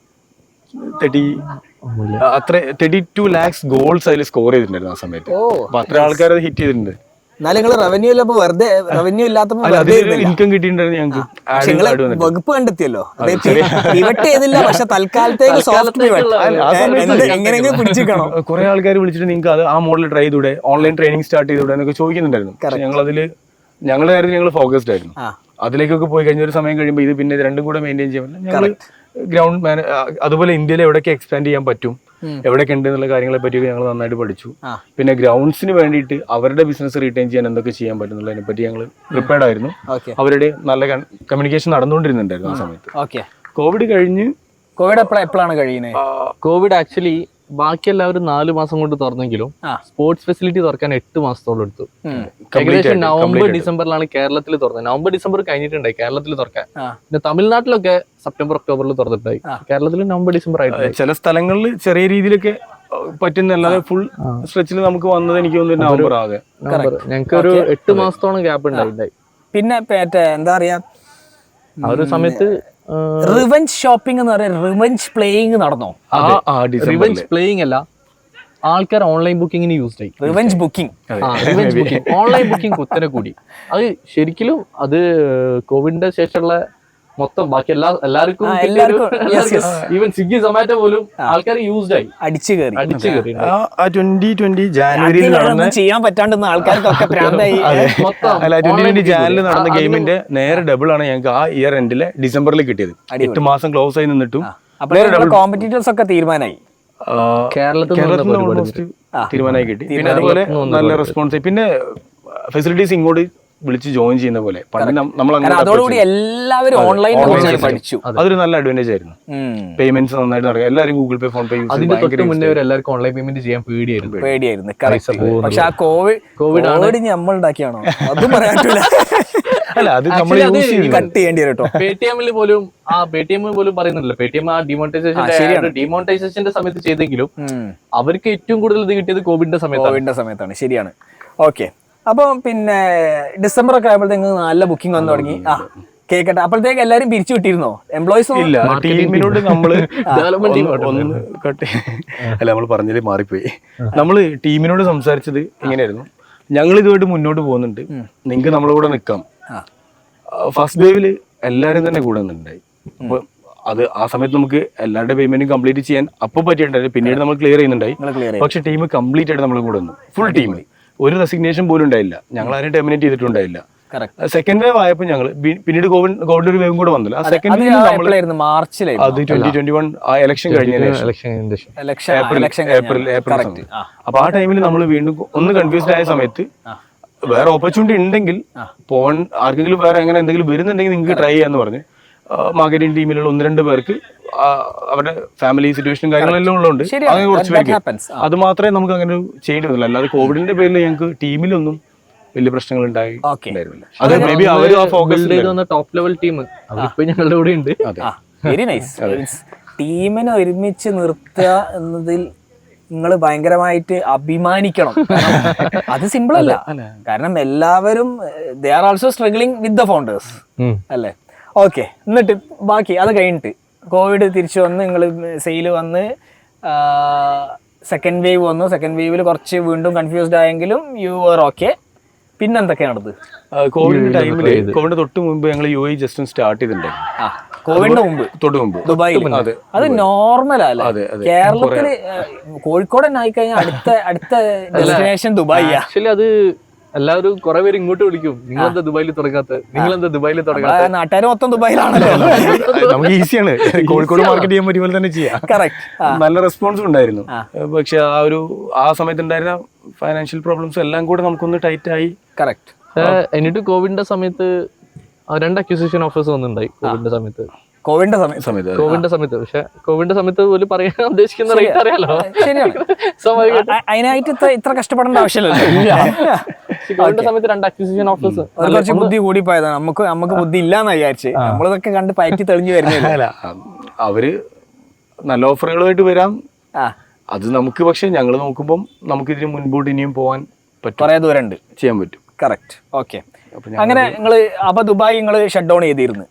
32 lakhs ഗോൾസ് അതിൽ സ്കോർ ചെയ്തിട്ടുണ്ടായിരുന്നു ആ സമയത്ത്. അപ്പൊ അത്ര ആൾക്കാർ അത് ഹിറ്റ് ചെയ്തിട്ടുണ്ട്. റവന്യൂ ഇൻകം കിട്ടിയിട്ടുണ്ടായിരുന്നു ഞങ്ങൾക്ക്. വകുപ്പ് കണ്ടെത്തിയല്ലോ, ചെയ്തില്ല. പക്ഷെ തൽക്കാലത്തേക്ക് എങ്ങനെയെങ്കിലും പിടിച്ചിരിക്കണം. കുറെ ആൾക്കാർ വിളിച്ചിട്ട് നിങ്ങൾക്ക് അത് ആ മോഡൽ ട്രൈ ചെയ്തൂടെ, ഓൺലൈൻ ട്രെയിനിങ് സ്റ്റാർട്ട് ചെയ്തൂടെ എന്നൊക്കെ ചോദിക്കുന്നുണ്ടായിരുന്നു. ഞങ്ങളുടെ കാര്യത്തിൽ ഞങ്ങൾ ഫോക്കസ്ഡ് ആയിരുന്നു. അതിലേക്കൊക്കെ പോയി കഴിഞ്ഞ ഒരു സമയം കഴിയുമ്പോൾ ഇത് പിന്നെ രണ്ടും കൂടെ മെയിൻറ്റെയിൻ ചെയ്യാൻ പറ്റില്ല. ഞങ്ങൾ ഗ്രൗണ്ട് അതുപോലെ ഇന്ത്യയിൽ എവിടെയൊക്കെ എക്സ്പാൻഡ് ചെയ്യാൻ പറ്റും, എവിടെയൊക്കെ ഉണ്ട് എന്നുള്ള കാര്യങ്ങളെ പറ്റിയൊക്കെ ഞങ്ങൾ നന്നായിട്ട് പഠിച്ചു. പിന്നെ ഗ്രൗണ്ട്സിന് വേണ്ടിയിട്ട് അവരുടെ ബിസിനസ് റീറ്റെയിൻ ചെയ്യാൻ എന്തൊക്കെ ചെയ്യാൻ പറ്റും എന്നുള്ളതിനെ പറ്റി ഞങ്ങൾ പ്രിപ്പയർഡ് ആയിരുന്നു. അവരുടെ നല്ല കമ്മ്യൂണിക്കേഷൻ നടന്നുകൊണ്ടിരുന്നുണ്ടായിരുന്നു ആ സമയത്ത്. കോവിഡ് കഴിഞ്ഞ് എപ്പോഴാണ് കഴിയുന്നത്? കോവിഡ് ആക്ച്വലി ബാക്കി എല്ലാവരും 4 മാസം കൊണ്ട് തുറന്നെങ്കിലും സ്പോർട്സ് ഫെസിലിറ്റി തുറക്കാൻ 8 മാസത്തോളം എടുത്തു. ഏകദേശം നവംബർ ഡിസംബറിലാണ് കേരളത്തിൽ തുറന്നത്. നവംബർ ഡിസംബർ കഴിഞ്ഞിട്ടുണ്ടായി കേരളത്തിൽ തുറക്കാൻ. പിന്നെ തമിഴ്നാട്ടിലൊക്കെ സെപ്റ്റംബർ ഒക്ടോബറിൽ തുറന്നിട്ടായി. കേരളത്തിൽ നവംബർ ഡിസംബർ ആയിട്ട് ചില സ്ഥലങ്ങളിൽ ചെറിയ രീതിയിലൊക്കെ പറ്റുന്നല്ലാതെ ഫുൾ സ്ട്രെച്ചിൽ നമുക്ക് വന്നത് എനിക്ക് തോന്നുന്നു നവംബർ ആകെ. ഞങ്ങൾക്ക് ഒരു 8 മാസത്തോളം ഗ്യാപ്പ് ഉണ്ടായി. പിന്നെ എന്താ പറയാ, ആ ഒരു സമയത്ത് റിവെഞ്ച് ഷോപ്പിംഗ് എന്ന് പറയുന്നത് റിവെഞ്ച് പ്ലേയിങ് നടന്നോ? റിവെഞ്ച് പ്ലേയിങ് അല്ല, ആൾക്കാർ ഓൺലൈൻ ബുക്കിങ്ങിന് യൂസ്ഡ് ആയി. റിവെഞ്ച് ബുക്കിംഗ് ഓൺലൈൻ ബുക്കിംഗ് കുത്തനെ കൂടി. അത് ശരിക്കും അത് കോവിഡിന്റെ ശേഷമുള്ള മൊത്തം ബാക്കി എല്ലാവർക്കും ഈവൻ സ്വിഗ്ഗി സൊമാറ്റോ പോലും ആൾക്കാർ യൂസ്ഡ് ആയി, അടിച്ചു കയറി. 2020 ജാനുവരിയിൽ നടന്ന ചെയ്യാൻ പറ്റാണ്ട് ആൾക്കാർക്കൊക്കെ പ്രാന്തായി. 2020 ജാനുവരിയിൽ നടന്ന ഗെയിമിന്റെ നേരെ ഡബിൾ ആണ് ഞങ്ങൾക്ക് ആ ഇയർ എൻഡിലെ ഡിസംബറിൽ കിട്ടിയത്. 8 മാസം ക്ലോസ് ആയി നിന്നിട്ടും അപ്പോൾ കോമ്പറ്റീറ്റേഴ്സ് ഒക്കെ തീരുമാനമായി. കേരളത്തിൽ കേരളത്തിൽ ഓൾമോസ്റ്റ് തീരുമാനമായി കിട്ടി. പിന്നെ അതുപോലെ നല്ല റെസ്പോൺസ്. പിന്നെ ഫെസിലിറ്റീസ് ഇങ്ങോട്ട് വിളിച്ച് ജോയിൻ ചെയ്യുന്ന പോലെ പണ്ട് നമ്മൾ അതോടുകൂടി എല്ലാവരും ഓൺലൈൻ പഠിച്ചു. അതൊരു നല്ല അഡ്വാൻറ്റേജ് ആയിരുന്നു. പേയ്മെന്റ്സ് നന്നായിട്ട് നടക്കുക. എല്ലാവരും ഗൂഗിൾ പേ, ഫോൺ പേ യൂസ് അതിന്റെ തൊട്ട് മുന്നേ എല്ലാവർക്കും ഓൺലൈൻ പേയ്മെന്റ് ചെയ്യാൻ പേടിയായിരുന്നു. പക്ഷെ ആ കോവിഡ് നമ്മൾ ഉണ്ടാക്കിയാണോ അതും പറയാൻ പറ്റില്ല. അല്ല, അത് നമ്മൾ കട്ട് ചെയ്യേണ്ടി വരും കേട്ടോ. പേടിഎമ്മിൽ പോലും പറയുന്നില്ല. പേടിഎം ആ ഡിമോണിറ്റൈസേഷന്റെ സമയത്ത് ചെയ്തെങ്കിലും അവർക്ക് ഏറ്റവും കൂടുതൽ ഇത് കിട്ടിയത് കോവിഡിന്റെ സമയത്താണ്. ശരിയാണ്. ഓക്കെ, അപ്പൊ പിന്നെ ഡിസംബർ ഒക്കെ ആയപ്പോഴത്തേക്ക് നല്ല ബുക്കിംഗ് വന്നു തുടങ്ങി. കേക്കട്ടെ, അപ്പോഴത്തേക്ക് എല്ലാരും പിരിച്ചു വിട്ടിരുന്നോ? എംപ്ലോയീസ് ഇല്ല, ടീമിനോട് നമ്മള് ഒന്ന് കട്ട്. അല്ല, നമ്മൾ പറഞ്ഞതിൽ മാറിപ്പോയി. നമ്മള് ടീമിനോട് സംസാരിച്ചത് ഇങ്ങനെയായിരുന്നു: ഞങ്ങൾ ഇതുമായിട്ട് മുന്നോട്ട് പോകുന്നുണ്ട്, നിങ്ങൾക്ക് നമ്മളെ കൂടെ നിൽക്കാം. ഫസ്റ്റ് വേവില് എല്ലാരും തന്നെ കൂടെ നിന്നുണ്ടായി. അപ്പൊ അത് ആ സമയത്ത് നമുക്ക് എല്ലാവരുടെ പേയ്മെന്റും കംപ്ലീറ്റ് ചെയ്യാൻ അപ്പൊ പറ്റിയിട്ടുണ്ടായി. പിന്നീട് നമ്മൾ ക്ലിയർ ചെയ്യുന്നുണ്ടായി. പക്ഷെ ടീം കംപ്ലീറ്റ് ആയിട്ട് നമ്മളെ കൂടെ വന്നു. ഫുൾ ടീം, ഒരു റെസിഗ്നേഷൻ പോലും ഉണ്ടായില്ല. ഞങ്ങൾ ആരും ടെർമിനേറ്റ് ചെയ്തിട്ടുണ്ടായില്ല. സെക്കൻഡ് വേവ് ആയപ്പോൾ ഞങ്ങൾ പിന്നീട് കോവിഡ് ഒരു വേവും കൂടെ വന്നില്ല. ആ സെക്കൻഡ് വേവ് അത് 2021 ആ ഇലക്ഷൻ കഴിഞ്ഞ ഏപ്രിൽ. അപ്പൊ ആ ടൈമിൽ നമ്മൾ വീണ്ടും ഒന്ന് കൺഫ്യൂസ്ഡ് ആയ സമയത്ത് വേറെ ഓപ്പർച്യൂണിറ്റി ഉണ്ടെങ്കിൽ പോകാൻ ആർക്കെങ്കിലും വേറെ എങ്ങനെ എന്തെങ്കിലും വരുന്നുണ്ടെങ്കിൽ നിങ്ങൾക്ക് ട്രൈ ചെയ്യാന്ന് പറഞ്ഞ് മാർക്കറ്റിംഗ് ടീമിലുള്ള 1-2 പേർക്ക് അവരുടെ ഫാമിലി സിറ്റുവേഷനും കാര്യങ്ങളെല്ലാം ഉള്ളതുകൊണ്ട് അങ്ങനെ കുറച്ച് പേർക്ക് അത് മാത്രമേ നമുക്ക് അങ്ങനെ ചെയ്യേണ്ടി വന്നില്ല. അല്ലാതെ കോവിഡിന്റെ പേരിൽ ഞങ്ങൾക്ക് ടീമിലൊന്നും വലിയ പ്രശ്നങ്ങൾ ഉണ്ടായിരുന്നില്ല. അത് മേ ബി അവർ ആ ഫോക്കസ് ടോപ്പ് ലെവൽ ടീം ഞങ്ങളുടെ കൂടെ ഉണ്ട്. Very nice. ടീമിനെ ഒരുമിച്ച് നിർത്തുക എന്നതിൽ നിങ്ങൾ ഭയങ്കരമായിട്ട് അഭിമാനിക്കണം. അത് സിമ്പിൾ അല്ല. കാരണം എല്ലാവരും they are also struggling with the founders അല്ലേ? ഓക്കെ, എന്നിട്ട് ബാക്കി അത് കഴിഞ്ഞിട്ട് കോവിഡ് തിരിച്ചു വന്ന് നിങ്ങൾ സെയിൽ വന്ന് സെക്കൻഡ് വേവ് വന്നു. സെക്കൻഡ് വേവിൽ കുറച്ച് വീണ്ടും കൺഫ്യൂസ്ഡ് ആയെങ്കിലും യു ആർ ഓക്കെ. പിന്നെന്തൊക്കെയാണത്? കോവിഡിന്റെ ടൈമിൽ, കോവിഡ് തൊട്ട് മുമ്പ് ഞങ്ങൾ UAE ജസ്റ്റ് സ്റ്റാർട്ട് ചെയ്തിട്ടുണ്ടായിരുന്നു. കോവിഡിന്റെ മുമ്പ് ദുബായിൽ. അത് നോർമലല്ലേ? കേരളത്തില് കോഴിക്കോട് തന്നെ ആയിക്കഴിഞ്ഞാൽ അടുത്ത ഡെസ്റ്റിനേഷൻ ദുബായി. ആക്ച്വലി അത് എല്ലാവരും കുറെ പേര് ഇങ്ങോട്ട് വിളിക്കും, നിങ്ങളെന്താ ദുബായിൽ തുടങ്ങാത്ത, നിങ്ങളെന്താ ദുബായിൽ തുടങ്ങാത്ത. നാട്ടുകാർ മൊത്തം ദുബായിലാണല്ലോ. നമുക്ക് ഈസിയാണ് കോഴിക്കോട് മാർക്കറ്റ് ചെയ്യാൻ പറ്റിയ പോലെ തന്നെ ചെയ്യാം. നല്ല റെസ്പോൺസ് ഉണ്ടായിരുന്നു. പക്ഷെ ആ സമയത്ത് ഉണ്ടായിരുന്ന ഫൈനാൻഷ്യൽ പ്രോബ്ലംസ് എല്ലാം കൂടെ നമുക്കൊന്ന് ടൈറ്റ് ആയി. എന്നിട്ട് കോവിഡിന്റെ സമയത്ത് 2 അക്യൂസിഷൻ ഓഫേഴ്സ് വന്നിട്ടുണ്ടായി കോവിഡിന്റെ സമയത്ത്. പക്ഷെ കോവിഡിന്റെ സമയത്ത് പോലും പറയാൻ ഉദ്ദേശിക്കുന്ന റേറ്റ് അറിയാലോ. അതിനായിട്ട് ഇത്ര കഷ്ടപ്പെടേണ്ട ആവശ്യമില്ല. കോവിഡിന്റെ സമയത്ത് 2 അക്യൂസിഷൻ ഓഫേഴ്സ് കുറച്ച് ബുദ്ധി കൂടി പോയതാണ്. നമുക്ക് ബുദ്ധി ഇല്ലാന്ന് വിചാരിച്ച് നമ്മളിതൊക്കെ കണ്ട് പയറ്റി തെളിഞ്ഞു വരുന്നില്ല. അവര് നല്ല ഓഫറുകളുമായിട്ട് വരാം. അത് നമുക്ക് പക്ഷെ ഞങ്ങൾ നോക്കുമ്പോൾ നമുക്ക് ഇതിന് മുൻപോട്ട് ഇനിയും പോകാൻ പറ്റും. കുറെ ദൂരം ചെയ്യാൻ പറ്റും. കറക്റ്റ്. ഓക്കെ, അങ്ങനെ അപ്പൊ ദുബായ് നിങ്ങൾ ഷട്ട് ഡൗൺ ചെയ്തിരുന്നു.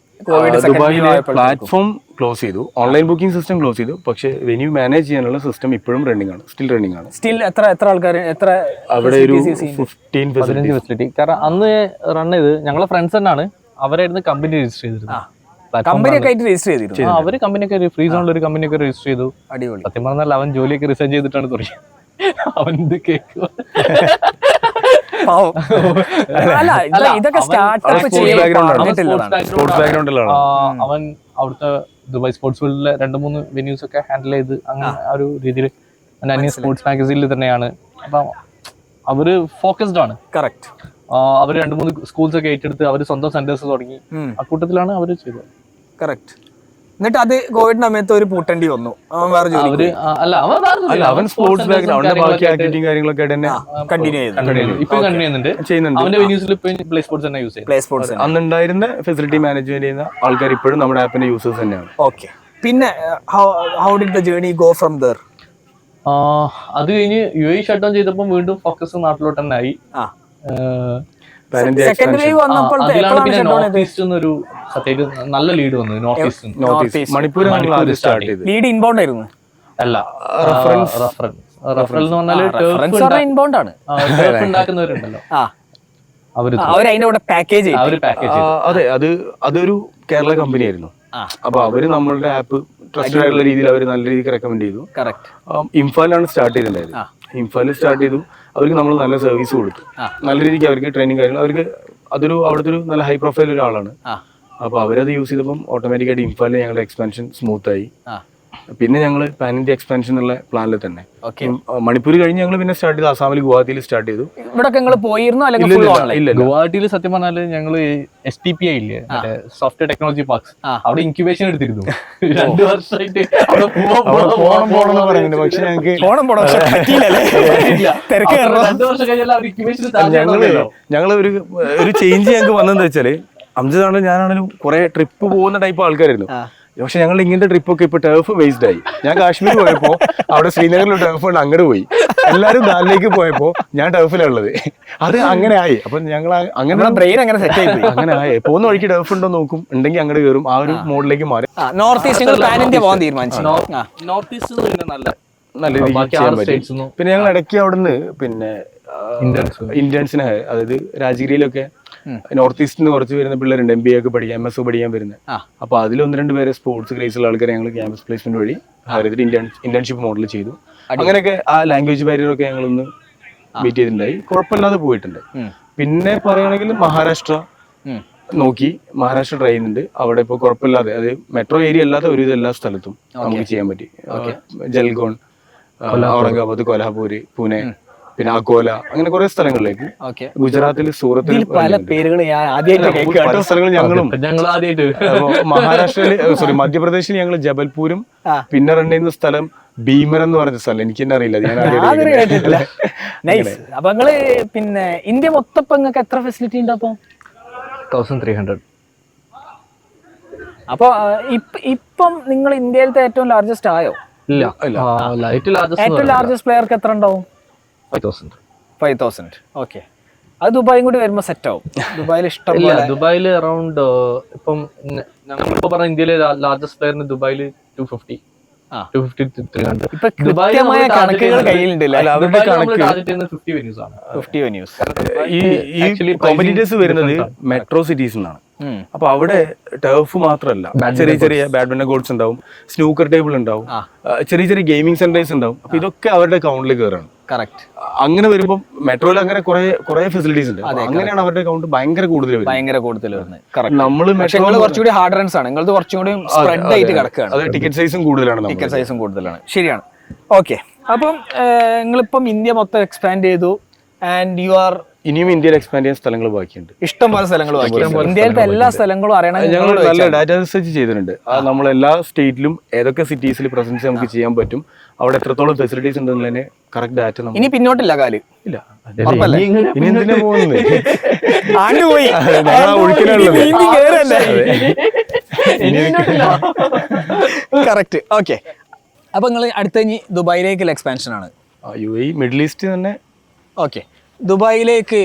ദുബായിലെ പ്ലാറ്റ്ഫോം ക്ലോസ് ചെയ്തു, ഓൺലൈൻ ബുക്കിംഗ് സിസ്റ്റം ക്ലോസ് ചെയ്തു. പക്ഷെ വെന്യൂ മാനേജ് ചെയ്യാനുള്ള സിസ്റ്റം ഇപ്പോഴും സ്റ്റിൽ റണ്ണിംഗ് ആണ്. എത്ര ആൾക്കാർ? അവിടെ ഒരു 15 ഫെസിലിറ്റി. കാരണം അന്ന് റൺ ചെയ്ത് ഞങ്ങളെ ഫ്രണ്ട്സ് തന്നെയാണ്, അവരായിരുന്നു കമ്പനി രജിസ്റ്റർ ചെയ്തിരുന്നത്. അവര് കമ്പനിയൊക്കെ ഫ്രീ സോണിൽ ഒരു കമ്പനിയൊക്കെ രജിസ്റ്റർ ചെയ്തു. സത്യം പറഞ്ഞാൽ അവൻ ജോലിയൊക്കെ റിസൈൻ ചെയ്തിട്ടാണ് തുടങ്ങി. അവൻ ഇത് കേൾക്കുക. അവൻ അവിടുത്തെ ദുബായ് സ്പോർട്സ് വേൾഡിലെ 2-3 വെന്യൂസ് ഒക്കെ ഹാൻഡിൽ ചെയ്ത് അങ്ങനെ ആ ഒരു രീതിയിൽ അന്യ സ്പോർട്സ് മാഗസീനിൽ തന്നെയാണ്. അപ്പൊ അവര് ഫോക്കസ്ഡ് ആണ്. കറക്റ്റ്. അവര് 2-3 സ്കൂൾസ് ഒക്കെ ഏറ്റെടുത്ത് അവര് സ്വന്തം സെന്റേഴ്സ് തുടങ്ങി. അക്കൂട്ടത്തിലാണ് അവര് ചെയ്തത്. കറക്റ്റ്. എന്നിട്ട് അത് കോവിഡിന്റെ സമയത്ത് ഒരു പൂട്ടേണ്ടി വന്നു. അവൻ വേറെ ജോലി അവൻ സ്പോർട്സ് ബാക്ക്ഗ്രൗണ്ട് ബാക്കി ആക്ടിവിറ്റിയും കാര്യങ്ങളൊക്കെ കണ്ടിന്യൂ ചെയ്യുന്നുണ്ട്. അന്നുണ്ടായിരുന്ന ഫെസിലിറ്റി മാനേജ്മെന്റ് ചെയ്യുന്ന ആൾക്കാർ ഇപ്പോഴും നമ്മുടെ ആപ്പിന്റെ യൂസേഴ്സ് തന്നെയാണ്. ഓക്കെ, പിന്നെ how did the journey go from there? അത് കഴിഞ്ഞ് UAE ഷട്ട് ഡൗൺ ചെയ്തപ്പോൾ വീണ്ടും ഫോക്കസ് നാട്ടിലോട്ട് തന്നെ ആയി. സെക്കൻഡ് വേവ് വന്നപ്പോൾ നല്ല ലീഡ് വന്നു. North east Manipur lead inbound ആയിരുന്നു. അല്ല, റഫറൽ എന്ന് പറഞ്ഞാൽ ഇൻബൗണ്ട് ആണ്. ഉണ്ടാക്കുന്നവരുണ്ടല്ലോ, അവരതിന്റെ കൂടെ പാക്കേജ്. അതെ, അതൊരു കേരള കമ്പനി ആയിരുന്നു. അപ്പൊ അവര് നമ്മളുടെ ആപ്പ് ട്രസ്റ്റഡ് ആയിട്ടുള്ള രീതിയിൽ അവർ നല്ല രീതിക്ക് റെക്കമെൻഡ് ചെയ്തു. ഇംഫാലാണ് സ്റ്റാർട്ട് ചെയ്തിട്ടുണ്ടായിരുന്നു. ഇംഫാലിൽ സ്റ്റാർട്ട് ചെയ്തു. അവർക്ക് നമ്മൾ നല്ല സർവീസ് കൊടുത്തു. നല്ല രീതിക്ക് അവർക്ക് ട്രെയിനിങ് കാര്യങ്ങൾ. അവർക്ക് അവിടുത്തെ ഒരു നല്ല ഹൈ പ്രൊഫൈൽ ഒരാളാണ്. അപ്പൊ അവരത് യൂസ് ചെയ്തപ്പം ഓട്ടോമാറ്റിക്കായിട്ട് ഇംഫാലിൽ ഞങ്ങളുടെ എക്സ്പാൻഷൻ സ്മൂത്ത് ആയി. പിന്നെ ഞങ്ങൾ പാൻ ഇന്ത്യ എക്സ്പാൻഷൻ എന്നുള്ള പ്ലാനിൽ തന്നെ ഓക്കെ. മണിപ്പൂർ കഴിഞ്ഞ് ഞങ്ങൾ പിന്നെ സ്റ്റാർട്ട് ചെയ്തു ആസാമിൽ ഗുവാഹത്തിയിൽ സ്റ്റാർട്ട് ചെയ്തു. ഇവിടെ നിങ്ങൾ പോയിരുന്നോ അല്ലെങ്കിൽ full online? ഇല്ല ഗുവാഹട്ടിയിൽ സത്യം പറഞ്ഞാല് ഞങ്ങള് STPI ഇല്ലേ, സോഫ്റ്റ്വെയർ ടെക്നോളജി പാർക്സ്, അവിടെ ഇൻക്യുബേഷൻ എടുത്തിരുന്നു 2 വർഷമായിട്ട്. പോണം പറയുന്നുണ്ട്, പക്ഷെ ഞങ്ങൾക്ക് പോണം പക്ഷെ പറ്റിയില്ലല്ലേ? തിരക്ക് കയറണം. 2 വർഷം കഴിഞ്ഞാൽ അവർ ഇൻക്യുബേഷൻ ഞങ്ങള് ഒരു ചേഞ്ച് ഞങ്ങൾക്ക് വന്നതെന്ന് വെച്ചാല്, അംജദാണെങ്കിലും ഞാനാണെങ്കിലും കുറെ ട്രിപ്പ് പോകുന്ന ടൈപ്പ് ആൾക്കാരായിരുന്നു. പക്ഷെ ഞങ്ങൾ ഇങ്ങനത്തെ ട്രിപ്പൊക്കെ ഇപ്പൊ ടേഫ് ബേസ്ഡ് ആയി. ഞാൻ കാശ്മീർ പോയപ്പോ അവിടെ ശ്രീനഗറിൽ ടേഫ് ഉണ്ട്, അങ്ങോട്ട് പോയി. എല്ലാവരും ദാലിലേക്ക് പോയപ്പോ ഞാൻ ടേഫിലുള്ളത്. അത് അങ്ങനെ ആയി. അപ്പൊ ഞങ്ങൾ അങ്ങനെ ബ്രെയിൻ അങ്ങനെ സെറ്റ് ആയി പോയി. അങ്ങനെ ആയി. പോകുന്ന വഴിക്ക് ടേഫ് ഉണ്ടോ നോക്കും, ഉണ്ടെങ്കിൽ അങ്ങോട്ട് കയറും. ആ ഒരു മോഡിലേക്ക് മാറി. നോർത്ത് ഈസ്റ്റ് പാൻ ഇന്ത്യ പോകാൻ തീരുമാനിച്ചു. നോർത്ത് ഈസ്റ്റ് നല്ല രീതിയിൽ ചെയ്യാൻ പറ്റും. പിന്നെ ഞങ്ങൾ ഇടയ്ക്ക് അവിടുന്ന് പിന്നെ ഇന്ത്യൻസിനെ, അതായത് രാജഗിരിയിലൊക്കെ നോർത്ത് ഈസ്റ്റിൽ കുറച്ച് വരുന്ന പിള്ളേരുണ്ട്, MBA ഒക്കെ പഠിക്കാൻ, MS പഠിക്കാൻ വരുന്നത്. അപ്പൊ അതിൽ 1-2 പേരെ സ്പോർട്സ് ക്രേസുള്ള ആൾക്കാരെ ഞങ്ങൾ ക്യാമ്പസ് പ്ലേസ്മെന്റ് വഴി ഇന്റേൺഷിപ്പ് മോഡൽ ചെയ്തു. അങ്ങനെയൊക്കെ ആ ലാംഗ്വേജ് ബാരിയർ ഒക്കെ ഞങ്ങളൊന്ന് മീറ്റ് ചെയ്തിട്ടുണ്ടായി. കുഴപ്പമില്ലാതെ പോയിട്ടുണ്ട്. പിന്നെ പറയുകയാണെങ്കിൽ മഹാരാഷ്ട്ര നോക്കി, മഹാരാഷ്ട്ര ട്രൈ ചെയ്യുന്നുണ്ട്. അവിടെ ഇപ്പോൾ കുഴപ്പമില്ലാതെ, അത് മെട്രോ ഏരിയ അല്ലാതെ ഒരുവിധം എല്ലാ സ്ഥലത്തും നമുക്ക് ചെയ്യാൻ പറ്റി. ജൽഗോൺ, ഔറംഗാബാദ്, കൊൽഹാപൂര്, പൂനെ, പിന്നെ അക്കോല, അങ്ങനെ കുറെ സ്ഥലങ്ങളിലേക്ക്. ഗുജറാത്തിൽ, സൂറത്തിൽ പല പേരുകൾ ഞാൻ ആദ്യമായിട്ട് പല സ്ഥലങ്ങൾ ഞങ്ങളും. ആദ്യമായിട്ട് മധ്യപ്രദേശിൽ മധ്യപ്രദേശിൽ ഞങ്ങൾ ജബൽപൂരും, പിന്നെ റൺ ചെയ്യുന്ന സ്ഥലം ഭീമരം എന്ന് പറഞ്ഞ സ്ഥലം. എനിക്ക് തന്നെ അറിയില്ല, ഞാൻ കേട്ടിട്ടില്ല. നൈസ്. അപ്പൊ നിങ്ങള് പിന്നെ ഇന്ത്യ മൊത്തം നിങ്ങൾക്ക് എത്ര ഫെസിലിറ്റി ഉണ്ട്? അപ്പൊ 1300. അപ്പൊ ഇപ്പം നിങ്ങൾ ഇന്ത്യയിലത്തെ ഏറ്റവും ലാർജസ്റ്റ് ആയോ? ഇല്ല, ഏറ്റവും ലാർജസ്റ്റ് പ്ലെയർക്ക് എത്ര ഉണ്ടാവും? 5000. ഓക്കെ. അത് ദുബായും കൂടി വരുമ്പോ സെറ്റ് ആവും. ദുബായിൽ ഇഷ്ടം പോലെ. ദുബായിൽ അറൌണ്ട് ഇപ്പം നമ്മളിപ്പോ പറഞ്ഞ ഇന്ത്യയിലെ ലാർജസ്റ്റ് പ്ലെയറിന് ദുബായിൽ 250, 250-300. ഇപ്പൊ കൃത്യമായ കണക്കുകൾ കയ്യിലുണ്ടല്ലേ? അവരുടെ കണക്ക് 50 venues ആണ്. 50 venues. ഈ കോമ്പറ്റീറ്റേഴ്സ് വരുന്നത് മെട്രോ സിറ്റീസ് നിന്നാണ്. അപ്പൊ അവിടെ ടർഫ് മാത്രമല്ല, ചെറിയ ചെറിയ ബാഡ്മിന്റൺ കോർട്സ് ഉണ്ടാവും, സ്നൂക്കർ ടേബിൾ ഉണ്ടാവും, ചെറിയ ചെറിയ ഗെയിമിംഗ് സെന്റേഴ്സ് ഉണ്ടാവും. അപ്പൊ ഇതൊക്കെ അവരുടെ കൗണ്ടിൽ കയറാണ്. കറക്റ്റ്. അങ്ങനെ വരുമ്പോൾ മെട്രോയിൽ അങ്ങനെ കുറെ ഫെസിലിറ്റീസ് ഉണ്ട്. അങ്ങനെയാണ് അവരുടെ കൗണ്ട് ഭയങ്കര കൂടുതൽ വരുന്നത്. നമ്മള് കുറച്ചുകൂടി ഹാർഡ് റൺസ് ആണ്, നിങ്ങളത് കുറച്ചും കൂടി സ്പ്രെഡ് ആയിട്ട് കിടക്കുകയാണ്. അത് ടിക്കറ്റ് സൈസും കൂടുതലാണ്. ടിക്കറ്റ് സൈസും കൂടുതലാണ്. ശരിയാണ്. ഓക്കെ. അപ്പം നിങ്ങളിപ്പം ഇന്ത്യ മൊത്തം എക്സ്പാൻഡ് ചെയ്തു. ആൻഡ് യു ആർ ഇനിയും ഇന്ത്യയിൽ എക്സ്പാൻഡ് ചെയ്യാൻ സ്ഥലങ്ങൾ ബാക്കിയുണ്ട്. ഇഷ്ടംപോലെ സ്ഥലങ്ങൾ ബാക്കിയുണ്ട്. ഇന്ത്യയിലത്തെ എല്ലാ സ്ഥലങ്ങളും അറിയണം. ഞങ്ങൾ നല്ല ഡാറ്റ റിസർച്ച് ചെയ്തിട്ടുണ്ട്. നമ്മൾ എല്ലാ സ്റ്റേറ്റിലും ഏതൊക്കെ സിറ്റീസിൽ പ്രസൻസ് നമുക്ക് ചെയ്യാൻ പറ്റും, അവിടെ എത്രത്തോളം ഫെസിലിറ്റീസ് ഉണ്ടെന്നതിനെ കറക്റ്റ് ഡാറ്റ. ഇനി പിന്നോട്ടില്ല കാല്. ഇല്ല, ഇനി എന്തിനാ പോകുന്നത്? ആണ്ടുപോയി. കറക്റ്റ്. ഓക്കെ. അപ്പൊ നിങ്ങൾ അടുത്ത ഇനി ദുബായിലേക്കുള്ള എക്സ്പാൻഷൻ ആണ്. UAE, മിഡിൽ ഈസ്റ്റ് തന്നെ. ഓക്കെ. ദുബായിലേക്ക്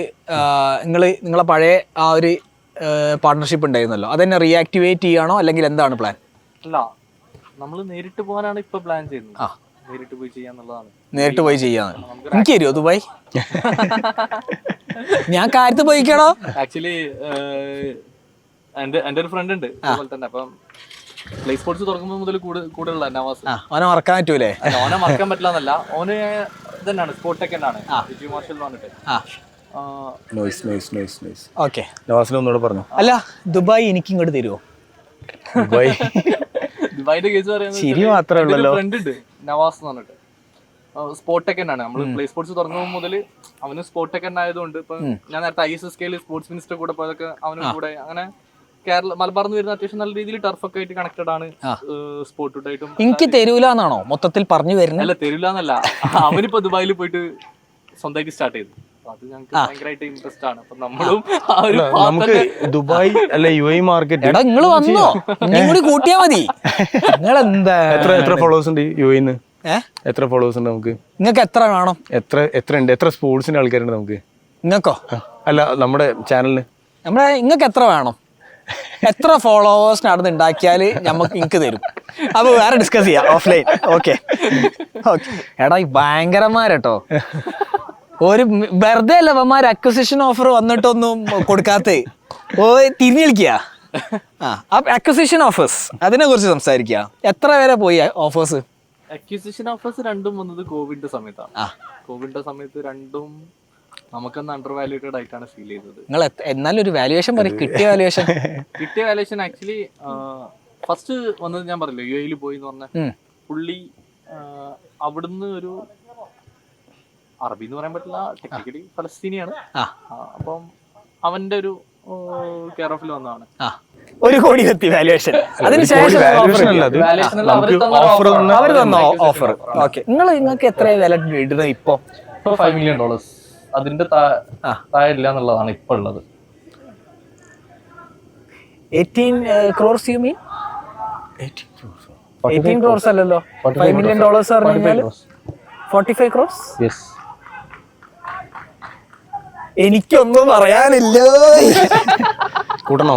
നിങ്ങളെ പഴയ ആ ഒരു പാർട്ണർഷിപ്പ് ഉണ്ടായിരുന്നല്ലോ, അതെന്നെ റീആക്ടിവേറ്റ് ചെയ്യാണോ അല്ലെങ്കിൽ എന്താണ് പ്ലാൻ? അല്ല, നമ്മൾ നേരിട്ട് പോകാനാണ് ഇപ്പൊ പ്ലാൻ ചെയ്യുന്നത്. നേരിട്ട് പോയി ചെയ്യാന്നുള്ളതാണ്. നേരിട്ട് പോയി ചെയ്യാന്ന്. എനിക്ക് തരുമോ ദുബായ്? ഞാൻ കാര്യത്ത് പോയിക്കണോ? ആക്ച്വലി എന്റെ ഒരു ഫ്രണ്ട് ഉണ്ട് അതുപോലെ തന്നെ. അപ്പം പ്ലേ സ്പോർട്സ് തുടങ്ങുമ്പോൾ മുതൽ കൂടെ ഉള്ള നവാസ്. ഓനെ മറക്കാൻ പറ്റൂലേ? ഓനെ മറക്കാൻ പറ്റില്ല എന്നല്ല, ഓന് ഇതന്നെയാണ്, സ്പോർട്ട് ടെക് ആണ്, മാർഷൽ എന്ന് പറഞ്ഞിട്ട്. ഓക്കെ. നവാസിനൊന്നുകൂടെ പറഞ്ഞു. അല്ല, ദുബായ് എനിക്ക് ഇങ്ങോട്ട് തരുമോ? ദുബായിന്റെ കേസ് പറയുന്നത് ഫ്രണ്ട് ഉണ്ട് നവാസ് എന്ന് പറഞ്ഞിട്ട്, സ്പോർട്ട് ടെക് ആണ്. നമ്മൾ പ്ലേ സ്പോർട്സ് തുടങ്ങുമ്പോൾ മുതൽ അവന് സ്പോർട്ട് ടെക് ആയതുകൊണ്ട് ഇപ്പൊ ഞാൻ നേരത്തെ ISSKയിൽ സ്പോർട്സ് മിനിസ്റ്റർ കൂടെ പോയതൊക്കെ അവനും കൂടെ. അങ്ങനെ കേരള മലബാറിന്ന് വരുന്ന അത്യാവശ്യം നല്ല രീതിയിൽ ടർഫൊക്കെ ആയിട്ട് കണക്റ്റഡ് ആണ്. സ്പോർട്ടായിട്ടും എനിക്ക് തരൂലെന്നാണോ മൊത്തത്തിൽ പറഞ്ഞു വരുന്നത്? അല്ല, തരൂലെന്നല്ല, അവനിപ്പോ ദുബായിൽ പോയിട്ട് സ്വന്തമായിട്ട് സ്റ്റാർട്ട് ചെയ്തു. അത് ഞങ്ങൾക്ക് ഭയങ്കരമായിട്ട് ഇൻട്രസ്റ്റ് ആണ്. അപ്പൊ നമ്മളും നമുക്ക് ദുബായ് അല്ല UAE മാർക്കറ്റ്. എടാ നിങ്ങൾ വന്നോ, ഇനിയും കൂടി കൂട്ടിയാ മതി. നിങ്ങൾ എന്താ എത്ര ഫോളോവേഴ്സ് ഉണ്ട് UAE-ന്ന്? എത്ര ഫോളോവേഴ്സ് ഉണ്ട് നമുക്ക്? നിങ്ങൾക്ക് എത്ര വേണം? എത്ര ഉണ്ട്? എത്ര സ്പോർട്സിന്റെ ആൾക്കാരുണ്ട് നമുക്ക്? നിങ്ങൾക്കോ? അല്ല, നമ്മുടെ ചാനലിന്. നിങ്ങൾക്ക് എത്ര വേണം? എത്ര ഫോളോവേഴ്സ് നടന്ന് ഉണ്ടാക്കിയാൽ എനിക്ക് തരും. അപ്പൊ വേറെ ഡിസ്കസ് ചെയ്യാം ഓഫ്ലൈൻ. ഓക്കെ. എടാ ഈ ഭയങ്കരന്മാരട്ടോ, ഒരു വെറുതെ അല്ല അവന്മാർ അക്വസിഷൻ ഓഫർ വന്നിട്ടൊന്നും കൊടുക്കാത്ത തിരിഞ്ഞു കളിക്കുക. അക്വസിഷൻ ഓഫേഴ്സ്, അതിനെ കുറിച്ച് സംസാരിക്കുക. എത്ര വരെ പോയി ഓഫേഴ്സ്? അക്വിസിഷൻ ഓഫേഴ്സ് രണ്ടും വന്നത് കോവിഡിന്റെ സമയത്താണ്. കോവിഡിന്റെ സമയത്ത് രണ്ടും നമുക്കൊന്ന് അണ്ടർ വാല്യൂറ്റഡ് ആയിട്ടാണ് ഫീൽ ചെയ്തത്. നിങ്ങൾ എന്നാലും ഒരു വാല്യുവേഷൻ പറയും. കിട്ടിയ വാല്യുവേഷൻ ആക്ച്വലി ഫസ്റ്റ് വന്നത് ഞാൻ പറഞ്ഞില്ലേ, UAE പോയി എന്ന് പറഞ്ഞ പുള്ളി അവിടുന്ന് ഒരു അറബി എന്ന് പറയാൻ പറ്റില്ല, ടെക്നിക്കലി ഫലസ്തീനിയാണ്. അപ്പം അവന്റെ ഒരു കെയർ ഓഫിൽ വന്നതാണ്. 1 കോടി എത്തി വാല്യുവേഷൻ. അതിനുശേഷം അവർ തന്ന ഓഫർ. ഓക്കെ, നിങ്ങൾക്ക് എത്ര വില ഇടുന്നത് ഇപ്പൊ? $5 million. അതിന്റെ താഴെ ഇല്ല എന്നുള്ളതാണ് ഇപ്പൊ ഉള്ളത്. 18 crores you mean? 18 crores അല്ലല്ലോ, $5 million പറഞ്ഞാൽ 45 crores. യെസ്. എനിക്കൊന്നും പറയാനില്ല. കൂട്ടണോ?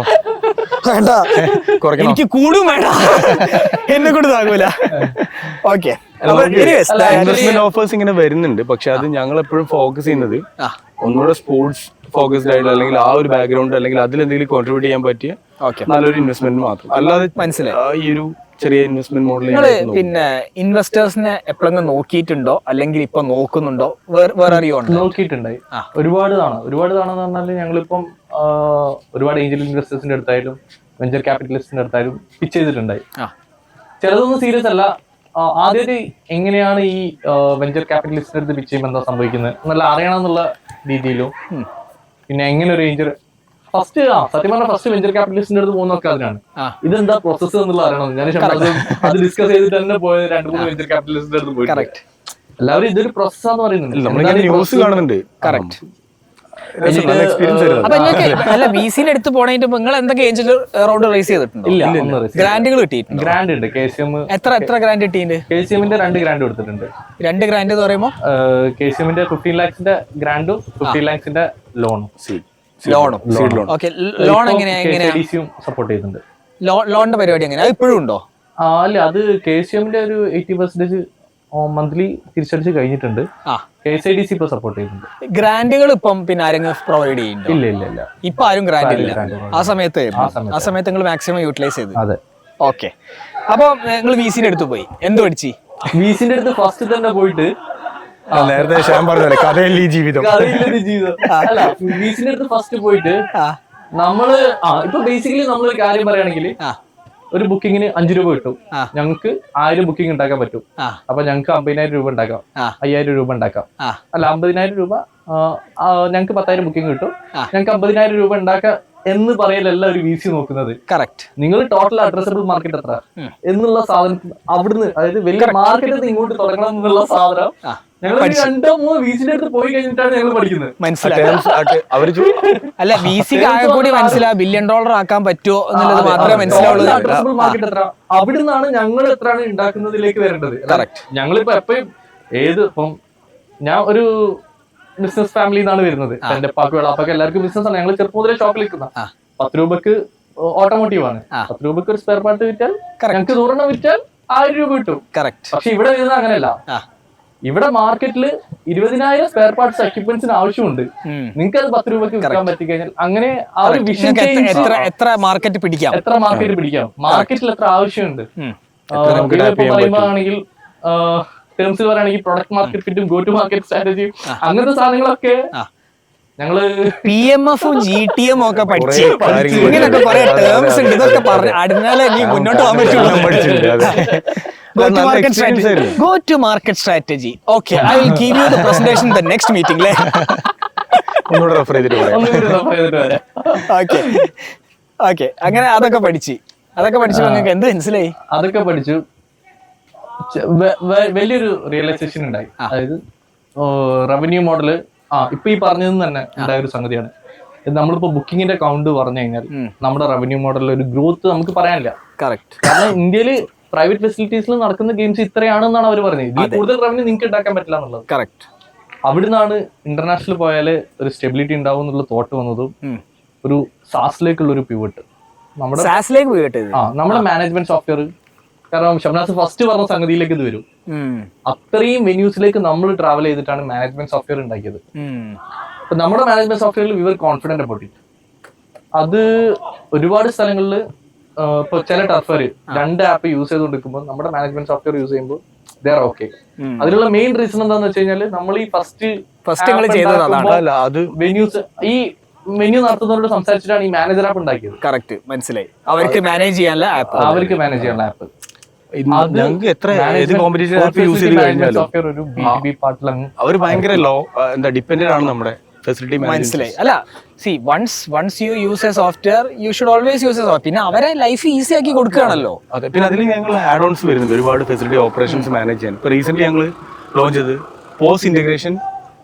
വേണ്ട, എനിക്ക് കൂടും വേണ്ട, എന്നെ കൊണ്ട് താങ്ങൂല. ഓക്കെ, ഇൻവെസ്റ്റ്മെന്റ് ഓഫേഴ്സ് ഇങ്ങനെ വരുന്നുണ്ട്. പക്ഷെ അത് ഞങ്ങൾ എപ്പോഴും ഫോക്കസ് ചെയ്യുന്നത് ഒന്നുകൂടെ സ്പോർട്സ് ഫോക്കസ്ഡ് ആയിട്ട്, അല്ലെങ്കിൽ ആ ഒരു ബാക്ക്ഗ്രൗണ്ട്, അല്ലെങ്കിൽ അതിലെന്തെങ്കിലും കോൺട്രിബ്യൂട്ട് ചെയ്യാൻ പറ്റിയ നല്ലൊരു ഇൻവെസ്റ്റ്മെന്റ് മാത്രം. അല്ലാതെ മനസ്സിലായി, ഈ ഒരു ചെറിയ ഇൻവെസ്റ്റ്മെന്റ് മോഡൽ. പിന്നെ ഇൻവെസ്റ്റേഴ്സിനെ എപ്പോഴെങ്കിലും നോക്കിയിട്ടുണ്ടോ, അല്ലെങ്കിൽ ഇപ്പൊ നോക്കുന്നുണ്ടോ? വേറെ നോക്കിയിട്ടുണ്ടായി ഒരുപാട് തവണ എന്ന് പറഞ്ഞാൽ ഞങ്ങളിപ്പം ഒരുപാട് ഏഞ്ചൽ ഇൻവെസ്റ്റേഴ്സിന്റെ അടുത്തായാലും വെഞ്ചർ ക്യാപിറ്റലിസ്റ്റിന്റെ അടുത്തായാലും പിച്ച് ചെയ്തിട്ടുണ്ടായി. ചിലതൊന്നും സീരിയസ് അല്ല. ആദ്യമായിട്ട് എങ്ങനെയാണ് ഈ വെഞ്ചർ ക്യാപിറ്റലിസ്റ്റിന്റെ അടുത്ത് പിച്ച് ചെയ്യുമ്പോൾ എന്താ സംഭവിക്കുന്നത് എന്നല്ല അറിയണം എന്നുള്ള രീതിയിലും, പിന്നെ എങ്ങനെ ഒരു ഏഞ്ചൽ സത്യം പറഞ്ഞാൽ ഫസ്റ്റ് വെഞ്ചർ ക്യാപിറ്റലിസ്റ്റിന്റെ അടുത്ത് പോകുന്നൊക്കെ അതിനാണ് ഇതെന്താ പ്രോസസ് എന്നുള്ള അറിയണം. ഞാൻ അത് ഡിസ്കസ് ചെയ്തിട്ട് തന്നെ പോയത് 2-3 വെഞ്ചർ ക്യാപിറ്റലിസ്റ്റിന്റെ അടുത്ത് പോയി. എല്ലാവരും ഇതൊരു പ്രോസസ്സാന്ന് പറയുന്നുണ്ട്, ന്യൂസ് കാണുന്നുണ്ട്. കറക്റ്റ്. അല്ല, VC-ന്റെ അടുത്ത് പോണതിന്റെ നിങ്ങൾ എന്തൊക്കെ ഏഞ്ചൽ റൗണ്ട് റേസ് ചെയ്തിട്ടുണ്ടോ? ഇല്ല, ഗ്രാൻഡുകൾ കിട്ടിയിട്ടുണ്ട്. ഗ്രാൻഡ് ഉണ്ട്. KCM എത്ര ഗ്രാൻഡ് കിട്ടിയിട്ടുണ്ട്? KCM-ന്റെ 2 ഗ്രാൻഡ് കൊടുത്തിട്ടുണ്ട്. 2 ഗ്രാൻഡ് എന്ന് പറയുമ്പോൾ KCM-ന്റെ 15 lakhs-ന്റെ ഗ്രാൻഡും 15 lakhs-ന്റെ ലോണും. ഓക്കെ, ലോൺ എങ്ങനെയാ സപ്പോർട്ട് ചെയ്യുന്നുണ്ട്? ലോണിന്റെ പരിപാടി എങ്ങനെയാ, ഇപ്പോഴും ഉണ്ടോ? അല്ല, അത് KCM-ന്റെ ഒരു 80% മന്ത്ലി തിരിച്ചടിച്ച് കഴിഞ്ഞിട്ടുണ്ട്. KSIDC ഇപ്പൊ സപ്പോർട്ട് ചെയ്യുന്നുണ്ട്. ഗ്രാൻഡുകൾ ഇപ്പം പിന്നെ ആരെങ്കിലും പ്രൊവൈഡ് ചെയ്യുന്നുണ്ടോ? ഇല്ല. ഇപ്പൊ ആരും ഗ്രാൻഡ് ഇല്ല. ആ സമയത്ത് നിങ്ങൾ മാക്സിമം യൂട്ടിലൈസ് ചെയ്തു. അതെ. ഓക്കെ, അപ്പൊ നിങ്ങൾ VC-ന്റെ അടുത്ത് പോയി എന്ത് പഠിച്ചു? VC-ന്റെ അടുത്ത് ഫസ്റ്റ് തന്നെ പോയിട്ട് നേരത്തെ ഞാൻ പറഞ്ഞ കഥയില്ല ജീവിതം. അല്ല, VC-ന്റെ അടുത്ത് ഫസ്റ്റ് പോയിട്ട് നമ്മള് ഇപ്പൊ ബേസിക്കലി നമ്മളൊരു കാര്യം പറയുകയാണെങ്കിൽ ഒരു ബുക്കിങ്ങിന് 5 രൂപ കിട്ടും. ഞങ്ങൾക്ക് 1000 ബുക്കിംഗ് ഉണ്ടാക്കാൻ പറ്റും. അപ്പൊ ഞങ്ങൾക്ക് 50,000 രൂപ ഉണ്ടാക്കാം, 5000 രൂപ ഉണ്ടാക്കാം. അല്ല, 50,000 രൂപ ഞങ്ങൾക്ക് 10,000 ബുക്കിംഗ് കിട്ടും, ഞങ്ങൾക്ക് 50,000 രൂപ ഉണ്ടാക്കാം എന്ന് പറയലല്ല ഒരു VC നോക്കുന്നത്. കറക്റ്റ്. നിങ്ങൾ ടോട്ടൽ അഡ്രസബിൾ മാർക്കറ്റ് എത്ര എന്നുള്ള സാധനം അവിടുന്ന്, അതായത് വലിയ മാർക്കറ്റ് ഇങ്ങോട്ട് തുടങ്ങണം എന്നുള്ള സാധനം ഞങ്ങൾ 2-3 VC-ന്റെ അടുത്ത് പോയി കഴിഞ്ഞിട്ടാണ് ഞങ്ങൾ പഠിക്കുന്നത്. അല്ല, VC-ക്ക് ആകെ കൂടി മനസ്സിലാവും $1 billion ആക്കാൻ പറ്റുമോ എന്നുള്ളത് മാത്രമേ മനസ്സിലാവുള്ളൂ. അഡ്രസബിൾ മാർക്കറ്റ് എത്ര, അവിടുന്നാണ് ഞങ്ങൾ എത്രയാണ് ഉണ്ടാക്കുന്നതിലേക്ക് വരേണ്ടത്. ഞങ്ങളിപ്പോ എപ്പോഴും ഇപ്പം ഞാൻ ഒരു ബിസിനസ് ഫാമിലി നിന്നാണ് വരുന്നത്. എന്റെ പാക്ക് വെള്ളാപ്പൊക്കെ എല്ലാവർക്കും ബിസിനസ് ആണ്. ഞങ്ങൾ ചെറുപ്പം മുതലേ ഷോപ്പിൽ നിൽക്കുന്ന 10 രൂപക്ക് ഓട്ടോമോട്ടീവ് ആണ്. 10 രൂപക്ക് ഒരു സ്പെയർ പാർട്ട് വിറ്റാൽ, ഞങ്ങൾക്ക് 100 വിറ്റാൽ 1000 രൂപ കിട്ടും. പക്ഷെ ഇവിടെ വരുന്നത് അങ്ങനെയല്ല. ഇവിടെ മാർക്കറ്റിൽ 20,000 സ്പെയർ പാർട്സ് എക്യുപ്മെന്റ്സിന് ആവശ്യമുണ്ട്. നിങ്ങൾക്ക് അത് 10 രൂപയ്ക്ക് വിൽക്കാൻ പറ്റി കഴിഞ്ഞാൽ അങ്ങനെ ആ ഒരു വിഷൻ എത്ര മാർക്കറ്റ് പിടിക്കാം, മാർക്കറ്റിൽ എത്ര ആവശ്യമുണ്ട് പറയുമ്പോഴാണെങ്കിൽ ടേംസിൽ പറയുകയാണെങ്കിൽ പ്രൊഡക്റ്റ് മാർക്കറ്റ് ഫിറ്റും ഗോ ടു മാർക്കറ്റ് സ്ട്രാറ്റജിയും അങ്ങനത്തെ സാധനങ്ങളൊക്കെ ഞങ്ങള് PMF-ഉം GTM ഒക്കെ പഠിച്ച് ഇങ്ങനെയൊക്കെ കുറെ ടേംസ് ഉണ്ട്. ഇതൊക്കെ പറഞ്ഞു അടുന്നാലേ നീ മുന്നോട്ട് പോകാൻ പറ്റുള്ളൂ. Go to market strategy. Okay, I will give you the presentation in the next meeting. Okay, അങ്ങനെ അതൊക്കെ പഠിച്ചു നിങ്ങൾക്ക് എന്ത് മനസ്സിലായി? അതൊക്കെ പഠിച്ചു. വലിയൊരു റിയലൈസേഷൻ ഉണ്ടായി. അതായത് റവന്യൂ മോഡല് ഇപ്പൊ ഈ പറഞ്ഞത് തന്നെ ഉണ്ടായ ഒരു സംഗതിയാണ്. നമ്മളിപ്പോ ബുക്കിങ്ങിന്റെ കൗണ്ട് പറഞ്ഞു കഴിഞ്ഞാൽ നമ്മുടെ റവന്യൂ മോഡലിൽ ഒരു ഗ്രോത്ത് നമുക്ക് പറയാനില്ല. കറക്റ്റ്. കാരണം ഇന്ത്യയില് പ്രൈവറ്റ് ഫെസിലിറ്റീസിൽ നടക്കുന്ന ഗെയിംസ് ഇത്രയാണെന്നാണ് അവർ പറഞ്ഞത്. ഇതിൽ കൂടുതൽ റവന്യൂ നിങ്ങൾക്ക് ഉണ്ടാക്കാൻ പറ്റില്ല എന്നുള്ളത്. കറക്റ്റ്. അവിടുന്നാണ് ഇന്റർനാഷണൽ പോയാല് ഒരു സ്റ്റെബിലിറ്റി ഉണ്ടാവും എന്നുള്ള തോട്ട് വന്നതും ഒരു സാസിലേക്കുള്ള ഒരു പിവട്ട് നമ്മുടെ മാനേജ്മെന്റ് സോഫ്റ്റ്വെയർ. കാരണം ഷംനാസ് ഫസ്റ്റ് പറഞ്ഞ സംഗതിയിലേക്ക് ഇത് വരും. അത്രയും വെന്യൂസിലേക്ക് നമ്മൾ ട്രാവൽ ചെയ്തിട്ടാണ് മാനേജ്മെന്റ് സോഫ്റ്റ്വെയർ ഉണ്ടാക്കിയത്. അപ്പൊ നമ്മുടെ മാനേജ്മെന്റ് സോഫ്റ്റ്വെയറിൽ we were confident about it. അത് ഒരുപാട് സ്ഥലങ്ങളിൽ ഇപ്പൊ ചില ടർഫര് 2 ആപ്പ് യൂസ് ചെയ്തുകൊണ്ടിരിക്കുമ്പോൾ നമ്മുടെ മാനേജ്മെന്റ് സോഫ്റ്റ്വെയർ യൂസ് ചെയ്യുമ്പോൾ ദേ ആർ ഓക്കെ. അതിനുള്ള മെയിൻ റീസൺ എന്താന്ന് വെച്ച് കഴിഞ്ഞാൽ നമ്മൾ ഈ ഫസ്റ്റ് വെന്യൂസ് ഈ മെനു നടത്തുന്നവരോട് സംസാരിച്ചിട്ടാണ് ഈ മാനേജർ ആപ്പ് ഉണ്ടാക്കിയത്. കറക്റ്റ്, മനസ്സിലായി. അവർക്ക് മാനേജ് ചെയ്യാനുള്ള ആപ്പ്. ഞങ്ങൾക്ക് എത്ര ഏത് കോമ്പറ്റീഷൻ ആപ്പ് യൂസ് ചെയ്ത് കഴിഞ്ഞാലും സോഫ്റ്റ്വെയർ ഒരു B2B പാർട്ടിലങ്ങ് അവർ ഭയങ്കര ഡിപ്പെൻഡന്റ് ആണ് നമ്മുടെ ഫെസിലിറ്റി മനസ്സിലായി. അല്ല once you use a software you should always use a software. പിന്നെ അവരെ ലൈഫ് ഈസി ആക്കി കൊടുക്കുകയാണല്ലോ. അതെ, പിന്നെ അതിൽ ഞങ്ങൾ ആഡ് ഓൺസ് വരുന്നുണ്ട് ഒരുപാട് ഫെസിലിറ്റി ഓപ്പറേഷൻസ് മാനേജ് ചെയ്യാൻ. ഇപ്പൊ റീസെന്റ് ഞങ്ങൾ ലോഞ്ച് ചെയ്ത് പോസ്റ്റ് ഇന്റഗ്രേഷൻ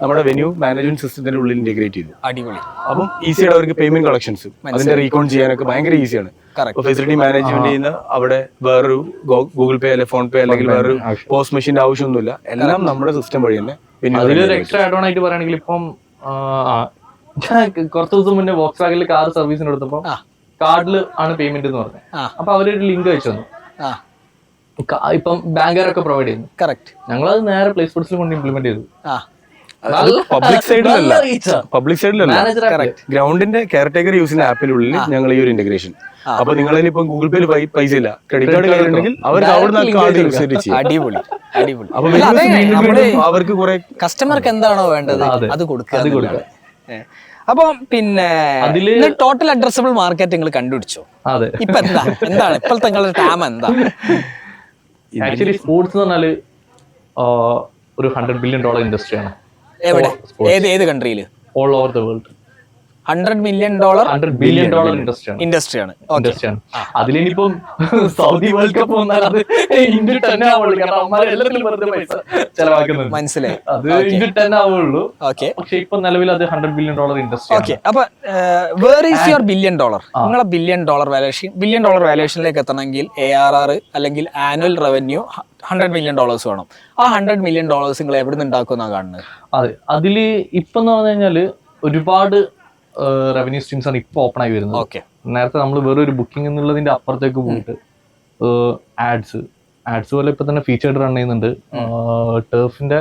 നമ്മുടെ വെന്യൂ മാനേജ്മെന്റ് സിസ്റ്റത്തിന്റെ ഉള്ളിൽ ഇന്റഗ്രേറ്റ് ചെയ്തു. അടിപൊളി. അപ്പം ഈസിയായിട്ട് അവർക്ക് പേയ്മെന്റ് കളക്ഷൻസ് അതിന്റെ റീകോൺ ചെയ്യാനൊക്കെ ഭയങ്കര ഈസിയാണ്. ഇപ്പൊ ഫെസിലിറ്റി മാനേജ്മെന്റ് ചെയ്യുന്ന അവിടെ വേറൊരു ഗൂഗിൾ പേ അല്ലെങ്കിൽ ഫോൺ പേ അല്ലെങ്കിൽ വേറൊരു പോസ്റ്റ് മെഷീന്റെ ആവശ്യമൊന്നുമില്ല. എല്ലാം നമ്മുടെ സിസ്റ്റം വഴി തന്നെ. അതിലൊരു എക്സ്ട്രാ ആഡ് ഓൺ ആയിട്ട് പറയുകയാണെങ്കിൽ ഇപ്പം കുറച്ച് ദിവസം മുന്നേ വോക്സ് വാഗനിൽ കാർ സർവീസിന് എടുത്തപ്പോ കാർഡിൽ ആണ് പേയ്മെന്റ് എന്ന് പറഞ്ഞത്. അപ്പൊ അവരൊരു ലിങ്ക് അയച്ചു തന്നു. ഇപ്പം ബാങ്കുകാരൊക്കെ പ്രൊവൈഡ് ചെയ്യുന്നു. കറക്റ്റ്. ഞങ്ങളത് നേരെ പ്ലേ സ്പോർട്സിൽ കൊണ്ട് ഇംപ്ലിമെന്റ് ചെയ്തു. പബ്ലിക് സൈഡിലല്ല ഗ്രൗണ്ടിന്റെ കെയർടേക്കർ യൂസ് ചെയ്യുന്ന ആപ്പിനുള്ളിൽ ഞങ്ങൾ ഈ ഒരു ഇന്റഗ്രേഷൻ. അപ്പൊ നിങ്ങളിൽ ഇപ്പൊ ഗൂഗിൾ പേയിൽ പൈസ ഇല്ല, ക്രെഡിറ്റ് കാർഡ് കയ്യിലുണ്ടെങ്കിൽ അവർക്ക് അടിപൊളി അടിപൊളി. അവർക്ക് കുറെ കസ്റ്റമർക്ക് എന്താണോ വേണ്ടത് അത് കൊടുക്കുക. അപ്പൊ പിന്നെ ടോട്ടൽ അഡ്രസ്സബിൾ മാർക്കറ്റ് നിങ്ങൾ കണ്ടുപിടിച്ചോ? ഇപ്പൊ എന്താണ് ഇപ്പോഴത്തെ നിങ്ങളുടെ ടാം എന്താ? ആക്ച്വലി സ്പോർട്സ് എന്ന് പറഞ്ഞാല് ഒരു $100 billion ഇൻഡസ്ട്രിയാണ്. എവിടെ? ഏത് കൺട്രിയില്? All over the world. $100 billion ഇൻഡസ്ട്രിയാണ്. അതിലിനിപ്പം സൗദി വേൾഡ് കപ്പ് വന്നാൽ അത് ഇന്ത്യ 10 ആവുള്ളൂ. കാരണം എല്ലാത്തിലും വെറുതെ പൈസ ചെലവാക്കുന്നുണ്ട്. മനസ്സിലായി. അത് ഇന്ത്യ 10 ആവുള്ളൂ. പക്ഷെ ഇപ്പൊ നിലവിൽ അത് $100 billion ഇൻഡസ്ട്രി. ഓക്കെ. അപ്പൊ വേർ ഈസ് യുവർ $1 billion? നിങ്ങളെ $1 billion വാല്യൂഷനിലേക്ക് എത്തണമെങ്കിൽ ARR അല്ലെങ്കിൽ ആനുവൽ റവന്യൂ $100 million വേണം. ആ $100 million നിങ്ങൾ എവിടെ നിന്ന് ഉണ്ടാക്കുമെന്നാണ് കാണുന്നത്? അതെ, അതില് ഇപ്പൊ എന്ന് പറഞ്ഞു കഴിഞ്ഞാല് ഒരുപാട് റവന്യൂ സ്ട്രീംസ് ആണ് ഇപ്പൊ ഓപ്പൺ ആയി വരുന്നത്. നേരത്തെ നമ്മൾ വേറെ ഒരു ബുക്കിംഗ് എന്നുള്ളതിന്റെ അപ്പുറത്തേക്ക് പോയിട്ട് ആഡ്സ് പോലെ ഇപ്പൊ തന്നെ ഫീച്ചേർഡ് റൺ ചെയ്യുന്നുണ്ട്. ടർഫിന്റെ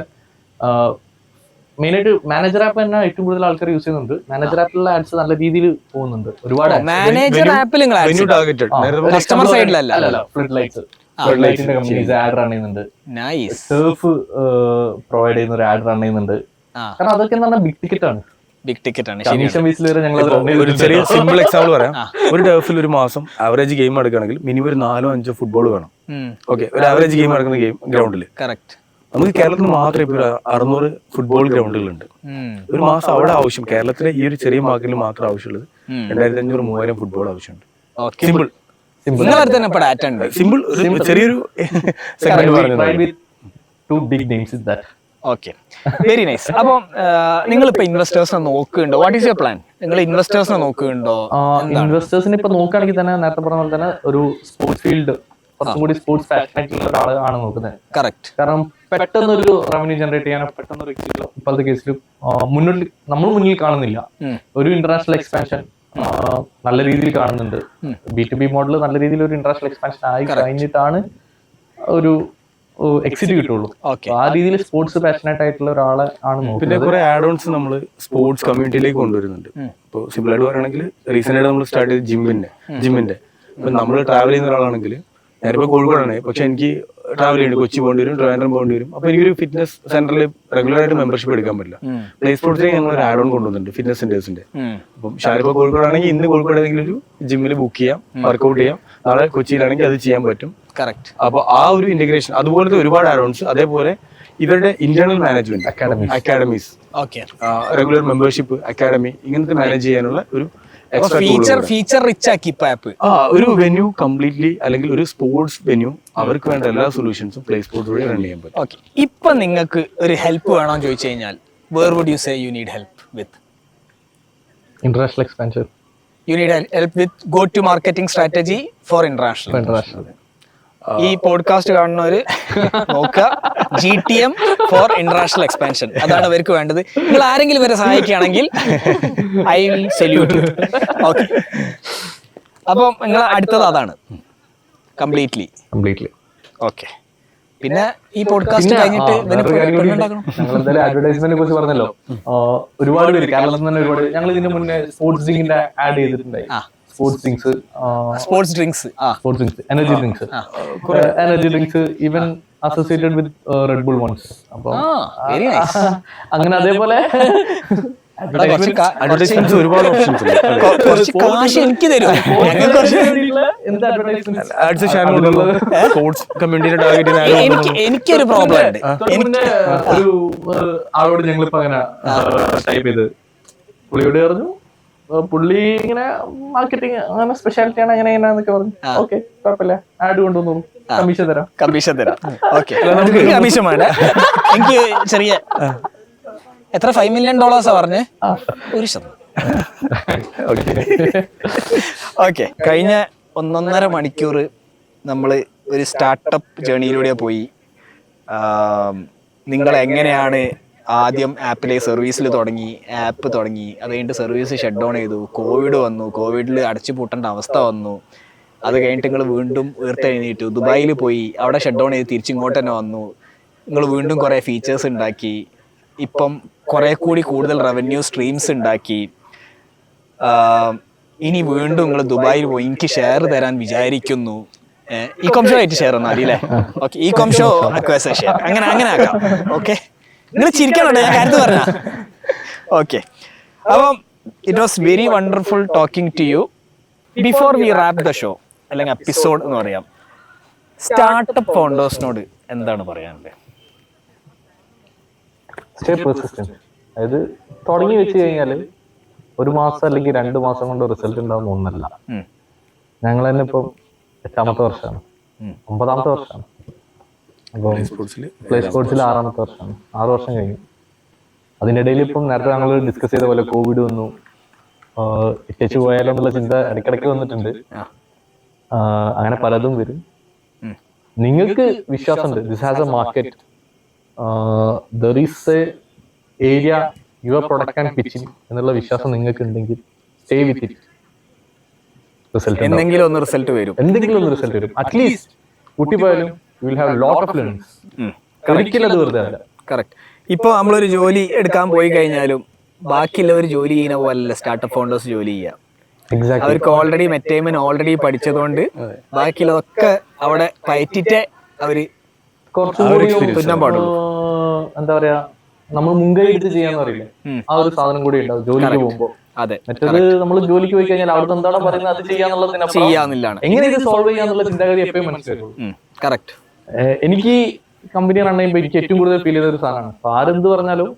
മെയിനായിട്ട് മാനേജർ ആപ്പ് തന്നെ ഏറ്റവും കൂടുതൽ ആൾക്കാർ യൂസ് ചെയ്യുന്നുണ്ട്. മാനേജർ ആപ്പിലുള്ള ആഡ്സ് നല്ല രീതിയിൽ പോകുന്നുണ്ട്. ഒരുപാട് മാനേജർ ആപ്പിൽ കസ്റ്റമർ സൈഡിലല്ല, ഫ്ലഡ് ലൈറ്റ്സിന്റെ കമ്പനീസ് ആഡ് റൺ ചെയ്യുന്നുണ്ട്. ടർഫ് പ്രൊവൈഡ് ചെയ്യുന്ന ഒരു ആഡ് റൺ ചെയ്യുന്നുണ്ട്. കാരണം അതൊക്കെ എന്ന് പറഞ്ഞാൽ ബിഗ് ടിക്കറ്റ് ആണ്. ഒരു ചെറിയ സിമ്പിൾ എക്സാമ്പിൾ പറയാം. ഒരു ടർഫിൽ ഒരു മാസം ആവറേജ് ഗെയിം എടുക്കുകയാണെങ്കിൽ മിനിമം ഒരു 4-5 ഫുട്ബോൾ വേണം. ഓക്കെ, ഒരു ആവറേജ് ഗെയിം നടക്കുന്ന ഗ്രൗണ്ടിൽ നമുക്ക് കേരളത്തിൽ മാത്രമേ ഇപ്പോൾ 600 ഫുട്ബോൾ ഗ്രൗണ്ടുകളുണ്ട്. ഒരു മാസം അവിടെ ആവശ്യം കേരളത്തിലെ ഈ ഒരു ചെറിയ മാർക്കറ്റിൽ മാത്രം ആവശ്യമുള്ളത് 2500-3000 ഫുട്ബോൾ ആവശ്യമുണ്ട്. സിമ്പിൾ ചെറിയൊരു ഓക്കെ, വെരി നൈസ്. അപ്പം നിങ്ങളിപ്പോ ഇൻവെസ്റ്റേഴ്സിനെ നോക്കുന്നുണ്ടോ? What is your plan? നിങ്ങൾ ഇൻവെസ്റ്റേഴ്സിനെ നോക്കുന്നുണ്ടോ? ഇൻവെസ്റ്റേഴ്സിനെ ഇപ്പൊ നോക്കുകയാണെങ്കിൽ തന്നെ നേരത്തെ പറഞ്ഞ പോലെ തന്നെ ഒരു സ്പോർട്സ് ഫീൽഡ് കുറച്ചും കൂടി സ്പോർട്സ് പാഷനായിട്ടുള്ള ഒരാളാണ് നോക്കുന്നത്. കറക്റ്റ്. കാരണം പെട്ടെന്ന് ഒരു റവന്യൂ ജനറേറ്റ് ചെയ്യാനോ പെട്ടെന്ന് ഒരു ഇപ്പോഴത്തെ കേസിൽ നമ്മൾ മുന്നിൽ കാണുന്നില്ല. ഒരു ഇന്റർനാഷണൽ എക്സ്പാൻഷൻ നല്ല രീതിയിൽ കാണുന്നുണ്ട്. B2B മോഡൽ നല്ല രീതിയിൽ ഒരു ഇന്റർനാഷണൽ എക്സ്പാൻഷൻ ആയി കഴിഞ്ഞിട്ടാണ് ഒരു എക്സിറ്റ് കിട്ടുള്ളൂ. ആ രീതിയിൽ സ്പോർട്സ് പാഷനേറ്റ് ആയിട്ടുള്ള ഒരാളെ ആണ് നോക്കുന്നത്. പിന്നെ കുറെ ആഡ് ഓൺസ് നമ്മൾ സ്പോർട്സ് കമ്മ്യൂണിറ്റിയിലേക്ക് കൊണ്ടുവരുന്നുണ്ട്. ഇപ്പോൾ സിമ്പിൾ ആയിട്ട് പറയുകയാണെങ്കിൽ റീസെന്റ് ആയിട്ട് നമ്മൾ സ്റ്റാർട്ട് ചെയ്ത് ജിമ്മിന്റെ ഇപ്പൊ നമ്മൾ ട്രാവൽ ചെയ്യുന്ന ഒരാളാണെങ്കിൽ ഞാനിപ്പോ കോഴിക്കോടാണ്, പക്ഷെ എനിക്ക് ട്രാവൽ ചെയ്യേണ്ടി കൊച്ചി പോകേണ്ടി വരും, ട്രിവാൻഡ്രം പോകേണ്ടി വരും. അപ്പൊ എനിക്കൊരു ഫിറ്റ്നസ് സെന്ററിൽ റെഗുലർ ആയിട്ട് മെമ്പർഷിപ്പ് എടുക്കാൻ പറ്റില്ല. പ്ലേ സ്പോർട്സിലേക്ക് ഞങ്ങൾ ഒരു ആഡ് ഓൺ കൊണ്ടുവന്നിട്ടുണ്ട് ഫിറ്റ്നസ് സെന്റേഴ്സിന്റെ. അപ്പം ഷാരിപ്പോ കോഴിക്കോടാണെങ്കിൽ ഇന്ന് കോഴിക്കോട് ഏതെങ്കിലും ഒരു ജിമ്മിൽ ബുക്ക് ചെയ്യാം, വർക്ക്ഔട്ട് ചെയ്യാം. നാളെ കൊച്ചിയിലാണെങ്കിൽ അത് ചെയ്യാൻ പറ്റും. കറക്റ്റ്. അപ്പൊ ആ ഒരു ഇന്റഗ്രേഷൻ അതുപോലത്തെ ഒരുപാട് ആഡ് ഓൺസ്. അതേപോലെ ഇവരുടെ internal management academies, regular membership academy, ഇങ്ങനത്തെ മാനേജ് ചെയ്യാനുള്ള ഒരു ഫീച്ചർ റിച്ച് ആക്കി ആപ്പ്. ഒരു വെന്യൂ കംപ്ലീറ്റ്ലി അല്ലെങ്കിൽ ഒരു സ്പോർട്സ് വെന്യൂ അവർക്ക് വേണ്ട എല്ലാ സൊല്യൂഷൻസും പ്ലേ സ്പോർട്സ് വഴി റൺ ചെയ്യാൻ പറ്റും. ഓക്കെ, ഇപ്പൊ നിങ്ങൾക്ക് ഒരു ഹെൽപ്പ് വേണമെന്ന് ചോദിച്ചു കഴിഞ്ഞാൽ where would you say you need help with? International expansion. You need help with go to marketing strategy for international. ഈ പോഡ്കാസ്റ്റ് കാണുന്നവര് നോക്കുക, GTM ഫോർ ഇന്റർനാഷണൽ എക്സ്പാൻഷൻ, അതാണ് അവർക്ക് വേണ്ടത്. നിങ്ങൾ ആരെങ്കിലും വരെ സഹായിക്കുകയാണെങ്കിൽ ഐ വിൽ സല്യൂട്ട്. ഓക്കെ, അപ്പം നിങ്ങൾ അടുത്തത് അതാണ് കംപ്ലീറ്റ്ലി. ഓക്കെ, പിന്നെ ഈ പോഡ്കാസ്റ്റ് കഴിഞ്ഞിട്ട് ഞങ്ങൾ അഡ്വർടൈസ്മെന്റിനെ കുറിച്ച് പറഞ്ഞല്ലോ. ഒരുപാട് പേര് കേരളത്തിൽ തന്നെ ഒരുപാട് ഞങ്ങൾ ഇതിന്റെ മുന്നേ സ്പോർട്സ് ഡ്രിങ്കിന്റെ ആഡ് ചെയ്തിട്ടുണ്ടായി. Sports drinks, energy drinks even associated with Red Bull ones. അപ്പൊ അങ്ങനെ അതേപോലെ അഡ്വർടൈസ്മെന്റ്സ് ഒരുപാട് ഓപ്ഷൻസ് ഉണ്ട്. കുറച്ച് കാശ് എനിക്ക് തരും. ഞങ്ങൾ കുറച്ച് ആഡ്സ് ചാനൽ സ്പോർട്സ് കമ്മ്യൂണിറ്റിനെ ടാർഗറ്റ് ചെയ്യുന്ന എനിക്കൊരു പ്രോബ്ലം ഉണ്ട്. ഒരു ആളോട് ഞങ്ങളിപ്പോ അങ്ങനെ ടൈപ്പ് ചെയ്ത് പുള്ളിയോട് പറഞ്ഞു, പുള്ളി ഇങ്ങനെ മാർക്കറ്റിംഗ് അങ്ങനെ സ്പെഷ്യാലിറ്റി ആണ് അങ്ങനെ എങ്ങനെയാന്നൊക്കെ പറഞ്ഞു. ഓക്കെ കുഴപ്പമില്ല, ആഡ് കൊണ്ടുവന്നു, കമ്മീഷൻ തരാം. ഓക്കെ, കമ്മീഷൻ വേണ്ട. എനിക്ക് ചെറിയ എത്ര $5 million പറഞ്ഞ് 1%. ഓക്കെ, കഴിഞ്ഞ 1.5 മണിക്കൂർ നമ്മൾ ഒരു സ്റ്റാർട്ടപ്പ് ജേണിയിലൂടെ പോയി. നിങ്ങൾ എങ്ങനെയാണ് ആദ്യം ആപ്പിലെ സർവീസിൽ തുടങ്ങി, ആപ്പ് തുടങ്ങി, അത് കഴിഞ്ഞിട്ട് സർവീസ് ഷട്ട് ഡൗൺ ചെയ്തു, കോവിഡ് വന്നു, കോവിഡിൽ അടച്ചു പൂട്ടേണ്ട അവസ്ഥ വന്നു, അത് കഴിഞ്ഞിട്ട് നിങ്ങൾ വീണ്ടും ഉയർത്തെഴുന്നേറ്റു, ദുബായിൽ പോയി, അവിടെ ഷട്ട് ഡൗൺ ചെയ്ത് തിരിച്ചിങ്ങോട്ട് തന്നെ വന്നു, നിങ്ങൾ വീണ്ടും കുറേ ഫീച്ചേഴ്സ് ഉണ്ടാക്കി, ഇപ്പം കുറേ കൂടി കൂടുതൽ റവന്യൂ സ്ട്രീംസ് ഉണ്ടാക്കി, ഇനി വീണ്ടും നിങ്ങൾ ദുബായിൽ പോയി എനിക്ക് ഷെയർ തരാൻ വിചാരിക്കുന്നു. ഈ കോം ഷോ ആയിട്ട് ഷെയർ ഒന്നും അറിയില്ലേ? ഓക്കെ, ഈ കോം ഷോ അക്വേഴ്സ് ഷെയർ അങ്ങനെ ആക്കാം. ഓക്കെ, നിങ്ങൾ ചിരിക്കണോ, ഞാൻ കാര്യത്തിൽ പറഞ്ഞ. ഓക്കെ, അപ്പം it was very wonderful talking to you. Before we wrap the show അല്ലെങ്കിൽ എപ്പിസോഡ് എന്ന് പറയാം, സ്റ്റാർട്ടപ്പ് ഫൗണ്ടേഴ്സിനോട് എന്താണ് പറയാനുള്ളത്? Stay persistent. അതായത് തുടങ്ങി വെച്ച് കഴിഞ്ഞാൽ 1 മാസം അല്ലെങ്കിൽ 2 മാസം കൊണ്ട് റിസൾട്ട് ഉണ്ടാവുന്ന ഒന്നല്ല. ഞങ്ങൾ തന്നെ ഇപ്പം 8ാമത്തെ വർഷമാണ്, 9ാമത്തെ വർഷമാണ്. അപ്പോൾ പ്ലേ സ്പോർട്സിൽ 6ാമത്തെ വർഷമാണ്, 6 വർഷം കഴിഞ്ഞു. അതിനിടയിൽ ഇപ്പം നേരത്തെ ഞങ്ങൾ ഡിസ്കസ് ചെയ്ത പോലെ കോവിഡ് വന്നു, ഇട്ടേച്ച് പോയാലോ എന്നുള്ള ചിന്ത ഇടയ്ക്കിടയ്ക്ക് വന്നിട്ടുണ്ട്. അങ്ങനെ പലതും വരും. നിങ്ങൾക്ക് വിശ്വാസമുണ്ട്, this has A market, there is A area your product and pitching എന്നുള്ള വിശ്വാസം നിങ്ങൾക്ക് ഉണ്ടെങ്കിൽ സ്റ്റേ വിത്ത് ഇറ്റ്. എന്തെങ്കിലും ഒന്ന് റിസൾട്ട് വരും. അറ്റ്ലീസ്റ്റ് കൂട്ടിപ്പോയാലും you will have lot of learnings. ഒരിക്കലും അത് വെറുതെ അല്ല. കറക്റ്റ്. ഇപ്പോൾ നമ്മളൊരു ജോലി എടുക്കാൻ പോയി കഴിഞ്ഞാലും ബാക്കിയുള്ളവർ ജോലി ചെയ്യുന്ന പോലല്ല സ്റ്റാർട്ടപ്പ് ഫൗണ്ടേഴ്സ് ജോലി ചെയ്യുക. അവർക്ക് ഓൾറെഡി മെറ്റേമിന് ഓൾറെഡി പഠിച്ചതുകൊണ്ട് ബാക്കിയുള്ളതൊക്കെ അവിടെ പയറ്റിട്ടേ അവര് കുറച്ചും പാടുള്ളൂ. എന്താ പറയാ, നമ്മൾ മുൻകൈ എടുത്ത് ചെയ്യാന്ന് പറയില്ലേ, ആ ഒരു സാധനം കൂടി ഉണ്ടാവും ജോലിക്ക് പോകുമ്പോൾ. അതെ, മറ്റേത് നമ്മൾ ജോലിക്ക് പോയി കഴിഞ്ഞാൽ അവിടുത്തെ എന്താണോ പറയുന്നത് അത് ചെയ്യാന്നുള്ളതിനാണ്. എങ്ങനെ ഇത് സോൾവ് ചെയ്യാന്നുള്ള ചിന്താഗതി എപ്പോഴും മനസ്സിലാക്കും. കറക്റ്റ്. എനിക്ക് കമ്പനി റൺ ചെയ്യുമ്പോൾ എനിക്ക് ഏറ്റവും കൂടുതൽ ഫീൽ ചെയ്ത ഒരു സാധനമാണ്, അപ്പൊ ആരെന്ത് പറഞ്ഞാലും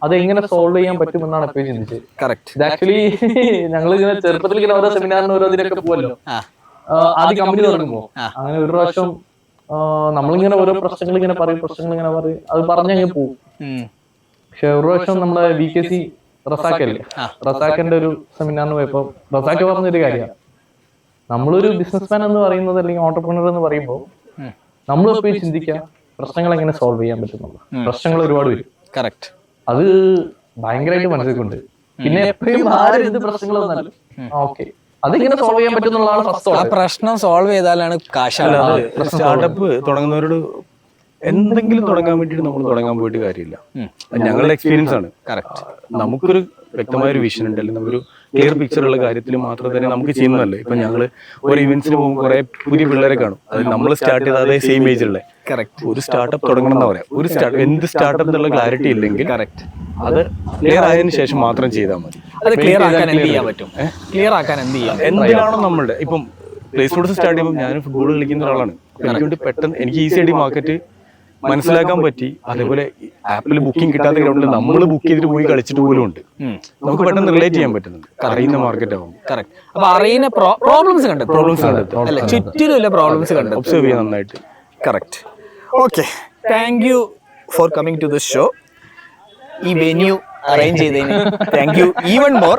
അത് എങ്ങനെ സോൾവ് ചെയ്യാൻ പറ്റുമെന്നാണ് എപ്പോഴും ചിന്തിച്ചത്. കറക്റ്റ്. ഇത് ആക്ച്വലി ഞങ്ങൾ ഇങ്ങനെ ചെറുപ്പത്തിൽ ഇങ്ങനെ ഓരോ സെമിനാറിന് ഓരോ ഇതിലൊക്കെ പോകുമല്ലോ, ആദ്യം കമ്പനി തുടങ്ങുമ്പോ അങ്ങനെ ഒരു പ്രാവശ്യം നമ്മളിങ്ങനെ ഓരോ പ്രശ്നങ്ങൾ ഇങ്ങനെ പറയും, അത് പറഞ്ഞങ്ങ് പോകും. പക്ഷെ ഒരു പ്രാവശ്യം നമ്മുടെ VKC റസാക്കല്ലേ, റസാക്കിന്റെ ഒരു സെമിനാറിന് പോയപ്പോ റസാക്ക് പറഞ്ഞൊരു കാര്യമാണ്, നമ്മളൊരു ബിസിനസ്മാൻ എന്ന് പറയുന്നത് അല്ലെങ്കിൽ ഓണ്ടർപ്രണർ എന്ന് പറയുമ്പോൾ നമ്മൾ പോയി ചിന്തിക്കുക പ്രശ്നങ്ങൾ എങ്ങനെ സോൾവ് ചെയ്യാൻ പറ്റുന്നുള്ളൂ. പ്രശ്നങ്ങൾ ഒരുപാട് വരും. കറക്റ്റ്. അത് ഭയങ്കരമായിട്ട് മനസ്സിലുണ്ട്. പിന്നെ എപ്പോഴും ആരും എന്ത് പ്രശ്നങ്ങളൊന്നല്ല, ഓക്കെ അതിങ്ങനെ സോൾവ് ചെയ്യാൻ പറ്റുന്നതാണ് ഫസ്റ്റ്. ആ പ്രശ്നം സോൾവ് ചെയ്താലാണ് കാശ്. സ്റ്റാർട്ടപ്പ് തുടങ്ങുന്നവരോട് എന്തെങ്കിലും തുടങ്ങാൻ വേണ്ടിയിട്ട് നമ്മൾ തുടങ്ങാൻ പോയിട്ട് കാര്യമില്ല. ഞങ്ങളുടെ എക്സ്പീരിയൻസ് ആണ്. നമുക്കൊരു വ്യക്തമായ ഒരു വിഷൻ ഉണ്ട്, അല്ലെങ്കിൽ നമുക്കൊരു ക്ലിയർ പിക്ചർ ഉള്ള കാര്യത്തിൽ മാത്രം തന്നെ നമുക്ക് ചെയ്യുന്നതല്ലേ. ഇപ്പൊ ഞങ്ങള് ഒരു ഇവന്റ്സിന് പോകുമ്പോൾ കുറെ പുതിയ പിള്ളേരെ കാണും, അത് നമ്മൾ സ്റ്റാർട്ട് ചെയ്ത അതേ സെയിം ഏജിലുള്ള. ഒരു സ്റ്റാർട്ടപ്പ് തുടങ്ങണം എന്ന് പറയാം. ഒരു എന്ത് സ്റ്റാർട്ടപ്പ് എന്നുള്ള ക്ലാരിറ്റി ഇല്ലെങ്കിൽ അത് ക്ലിയർ ആയതിനു ശേഷം മാത്രം ചെയ്താൽ മതി. എന്തിനാണോ നമ്മളുടെ ഇപ്പം പ്ലേ സ്പോർട്സ് സ്റ്റാർട്ട് ചെയ്യുമ്പോൾ ഞാൻ ഫുട്ബോൾ കളിക്കുന്ന ഒരാളാണ്. എനിക്ക് വേണ്ടി പെട്ടെന്ന് എനിക്ക് ഈസി ആയിട്ട് മാർക്കറ്റ് മനസ്സിലാക്കാൻ പറ്റി. അതേപോലെ ആപ്പിൽ ബുക്കിംഗ് കിട്ടാത്ത ഗ്രൗണ്ടിൽ നമ്മൾ ബുക്ക് ചെയ്തിട്ട് പോയി കളിച്ചിട്ട് പോലും ഉണ്ട്. നമുക്ക് പെട്ടെന്ന് റിലേറ്റ് ചെയ്യാൻ പറ്റുന്നുണ്ട് അറിയുന്ന മാർക്കറ്റ് ആകുമ്പോൾ. അറിയുന്ന പ്രോബ്ലംസ് ചുറ്റിലും പ്രോബ്ലംസ് കണ്ടു ഒബ്സർവ് ചെയ്യാൻ നന്നായിട്ട്. Correct. Okay, thank you for coming to this show. ഈ വെന്യൂ അറേഞ്ച് ചെയ്തതിന് താങ്ക് യു ഈവൺ മോർ.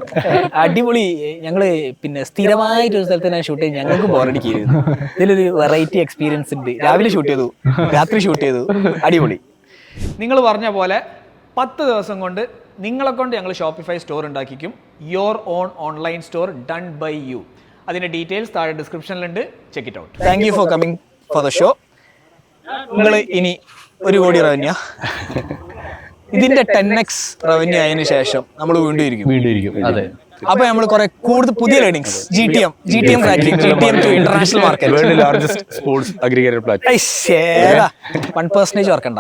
അടിപൊളി. ഞങ്ങള് പിന്നെ സ്ഥിരമായിട്ട് ഒരു സ്ഥലത്ത് ഞാൻ ഷൂട്ട് ചെയ്ത് ഞങ്ങൾക്ക് ബോറടിക്കുന്നു. ഇതിലൊരു വെറൈറ്റി എക്സ്പീരിയൻസ് ഉണ്ട്. രാവിലെ ഷൂട്ട് ചെയ്തു, രാത്രി ഷൂട്ട് ചെയ്തു, അടിപൊളി. നിങ്ങൾ പറഞ്ഞ പോലെ 10 ദിവസം കൊണ്ട് നിങ്ങളെ കൊണ്ട് ഞങ്ങൾ ഷോപ്പിഫൈ സ്റ്റോർ ഉണ്ടാക്കിക്കും. Your own online store done by you. അതിന്റെ ഡീറ്റെയിൽസ് താഴെ ഡിസ്ക്രിപ്ഷനിലുണ്ട്. Check it out. Thank you for coming for the show. നിങ്ങൾ ഇനി 1 കോടി റവന്യൂ, ഇതിന്റെ 10x റവന്യൂ ആയതിനു ശേഷം നമ്മൾ വീണ്ടും ഇരിക്കും. അതെ. അപ്പൊ നമ്മൾ കുറെ കൂടുതൽ പുതിയ learnings, GTM GTM to international market, world largest sports aggregated platform. 1% വർക്കണ്ട.